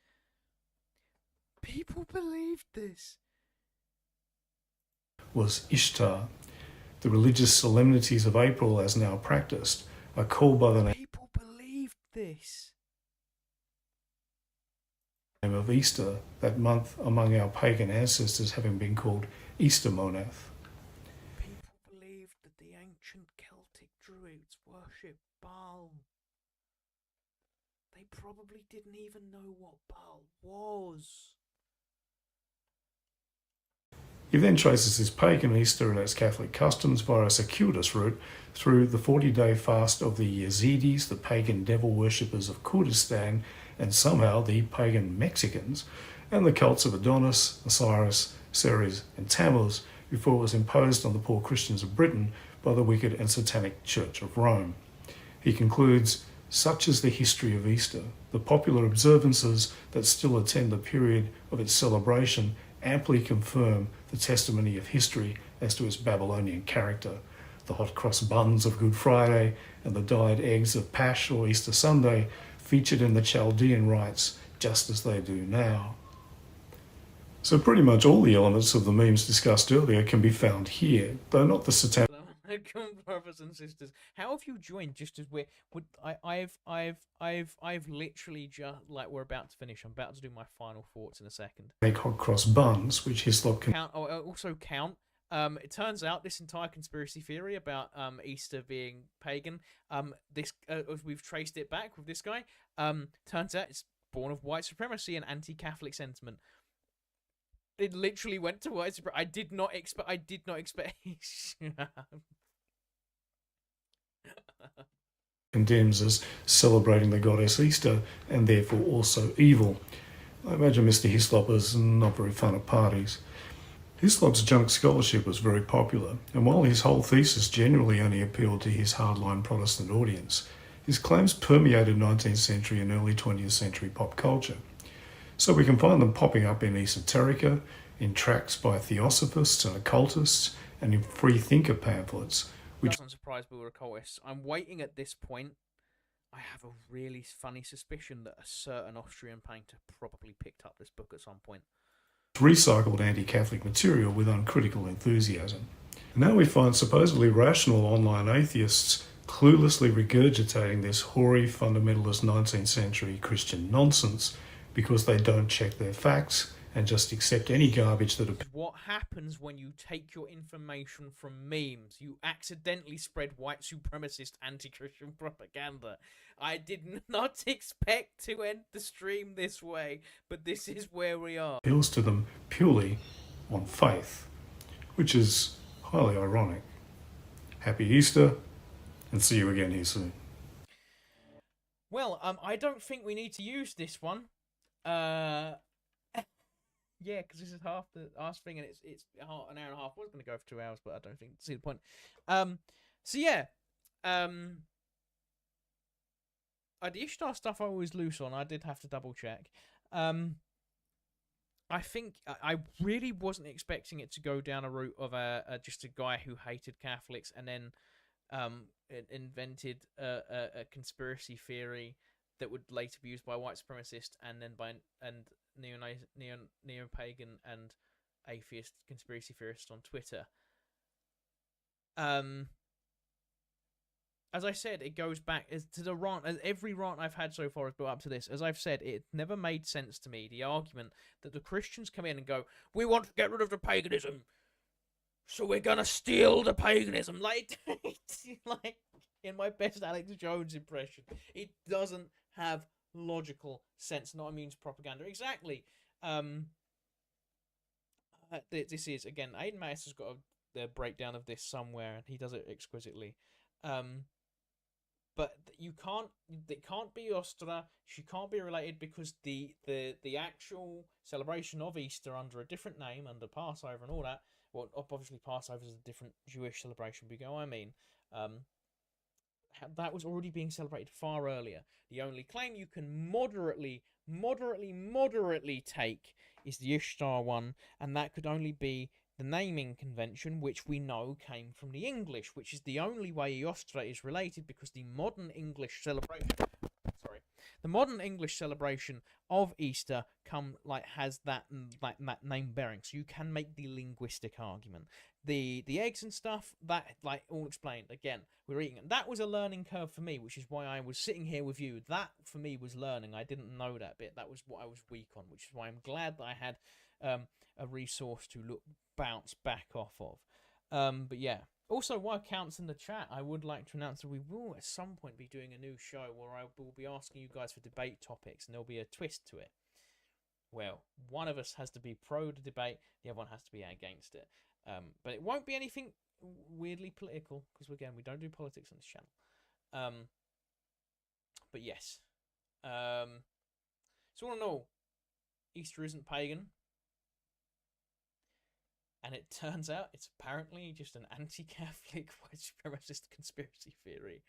People believed this? ...was Ishtar. The religious solemnities of April, as now practiced, are called by the name... People believed this? ...name of Easter, that month among our pagan ancestors having been called Easter Monath. People believed that the ancient Celtic Druids worshipped Baal. They probably didn't even know what Baal was. He then traces his pagan Easter and its Catholic customs via a circuitous route through the 40-day fast of the Yazidis, the pagan devil worshippers of Kurdistan, and somehow the pagan Mexicans, and the cults of Adonis, Osiris, Ceres, and Tammuz, before it was imposed on the poor Christians of Britain by the wicked and satanic Church of Rome. He concludes, such is the history of Easter. The popular observances that still attend the period of its celebration amply confirm the testimony of history as to its Babylonian character. The hot cross buns of Good Friday and the dyed eggs of Pasch or Easter Sunday featured in the Chaldean rites just as they do now. So pretty much all the elements of the memes discussed earlier can be found here, though not the satanic... Brothers and sisters, how have you joined just as I've literally just, like, we're about to finish. I'm about to do my final thoughts in a second. hot cross buns, which Hislop can... Count. It turns out this entire conspiracy theory about Easter being pagan, we've traced it back with this guy. Turns out it's born of white supremacy and anti-Catholic sentiment. It literally went to white supremacy. I did not expect. condemns as celebrating the goddess Easter and therefore also evil. I imagine Mr. Hislop was not very fun at parties. Hislop's junk scholarship was very popular, and while his whole thesis generally only appealed to his hardline Protestant audience, his claims permeated 19th century and early 20th century pop culture. So we can find them popping up in esoterica, in tracts by theosophists and occultists, and in freethinker pamphlets. Which doesn't surprise me with occultists. I'm waiting at this point. I have a really funny suspicion that a certain Austrian painter probably picked up this book at some point. recycled anti-Catholic material with uncritical enthusiasm. And now we find supposedly rational online atheists cluelessly regurgitating this hoary fundamentalist 19th century Christian nonsense because they don't check their facts and just accept any garbage that... What happens when you take your information from memes? You accidentally spread white supremacist anti-Christian propaganda. I did not expect to end the stream this way, but this is where we are. Appeals to them purely on faith, which is highly ironic. Happy Easter, and see you again here soon. Well, I don't think we need to use this one. Yeah, because this is half the last thing, and it's an hour and a half. I was going to go for 2 hours, but I don't think see the point. So yeah, the Ishtar stuff I was loose on. I did have to double check. I think I really wasn't expecting it to go down a route of just a guy who hated Catholics and then invented a conspiracy theory that would later be used by white supremacists and then by neo-pagan and atheist conspiracy theorists on Twitter. As I said, it goes back to the rant. As every rant I've had so far has built up to this. As I've said, it never made sense to me, the argument that the Christians come in and go, we want to get rid of the paganism, so we're gonna steal the paganism. Like in my best Alex Jones impression, it doesn't have logical sense. Not immune to propaganda. Exactly. This is, again, Aidan Mattis has got a breakdown of this somewhere, and he does it exquisitely. But you can't. It can't be Ostra. She can't be related because the actual celebration of Easter under a different name, under Passover and all that. Well, obviously Passover is a different Jewish celebration. But you know what I mean. That was already being celebrated far earlier. The only claim you can moderately take is the Ishtar one, and that could only be the naming convention, which we know came from the English, which is the only way Eostra is related, because the modern English celebration of Easter has that name bearing, so you can make the linguistic argument. The eggs and stuff, that all explained. Again, we're eating, and that was a learning curve for me, which is why I was sitting here with you. That for me was learning. I didn't know that bit. That was what I was weak on, which is why I'm glad that I had a resource to bounce back off of. But yeah. Also, while counts in the chat, I would like to announce that we will at some point be doing a new show where I will be asking you guys for debate topics, and there'll be a twist to it. Well, one of us has to be pro the debate, the other one has to be against it. But it won't be anything weirdly political, because again, we don't do politics on this channel. But yes. So all in all, Easter isn't pagan. And it turns out it's apparently just an anti-Catholic white supremacist conspiracy theory.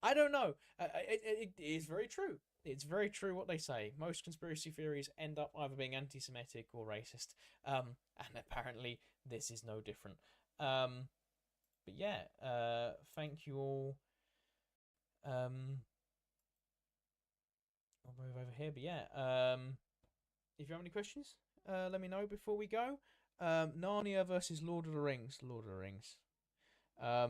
I don't know. It is very true. It's very true what they say. Most conspiracy theories end up either being anti-Semitic or racist. And apparently this is no different. But yeah, thank you all. I'll move over here. But yeah, if you have any questions, let me know before we go. Narnia versus Lord of the Rings. Lord of the Rings. A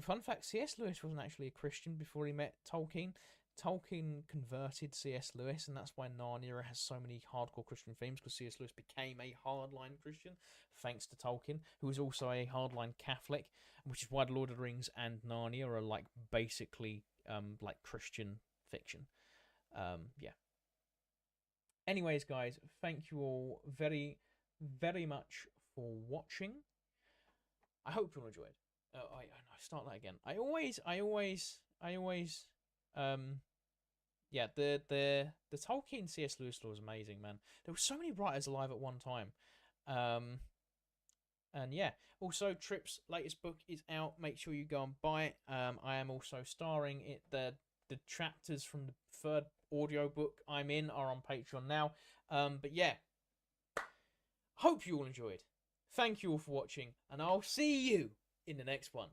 fun fact, C.S. Lewis wasn't actually a Christian before he met Tolkien. Tolkien converted C.S. Lewis, and that's why Narnia has so many hardcore Christian themes, because C.S. Lewis became a hardline Christian thanks to Tolkien, who was also a hardline Catholic, which is why The Lord of the Rings and Narnia are basically Christian fiction. Yeah. Anyways, guys, thank you all very, very much for watching. I hope you all enjoyed. I start that again. I always yeah, the Tolkien C.S. Lewis lore is amazing, man. There were so many writers alive at one time. And yeah, also Tripp's latest book is out. Make sure you go and buy it. I am also starring it. The chapters from the third audio book I'm in are on Patreon now. But yeah, hope you all enjoyed. Thank you all for watching, and I'll see you in the next one.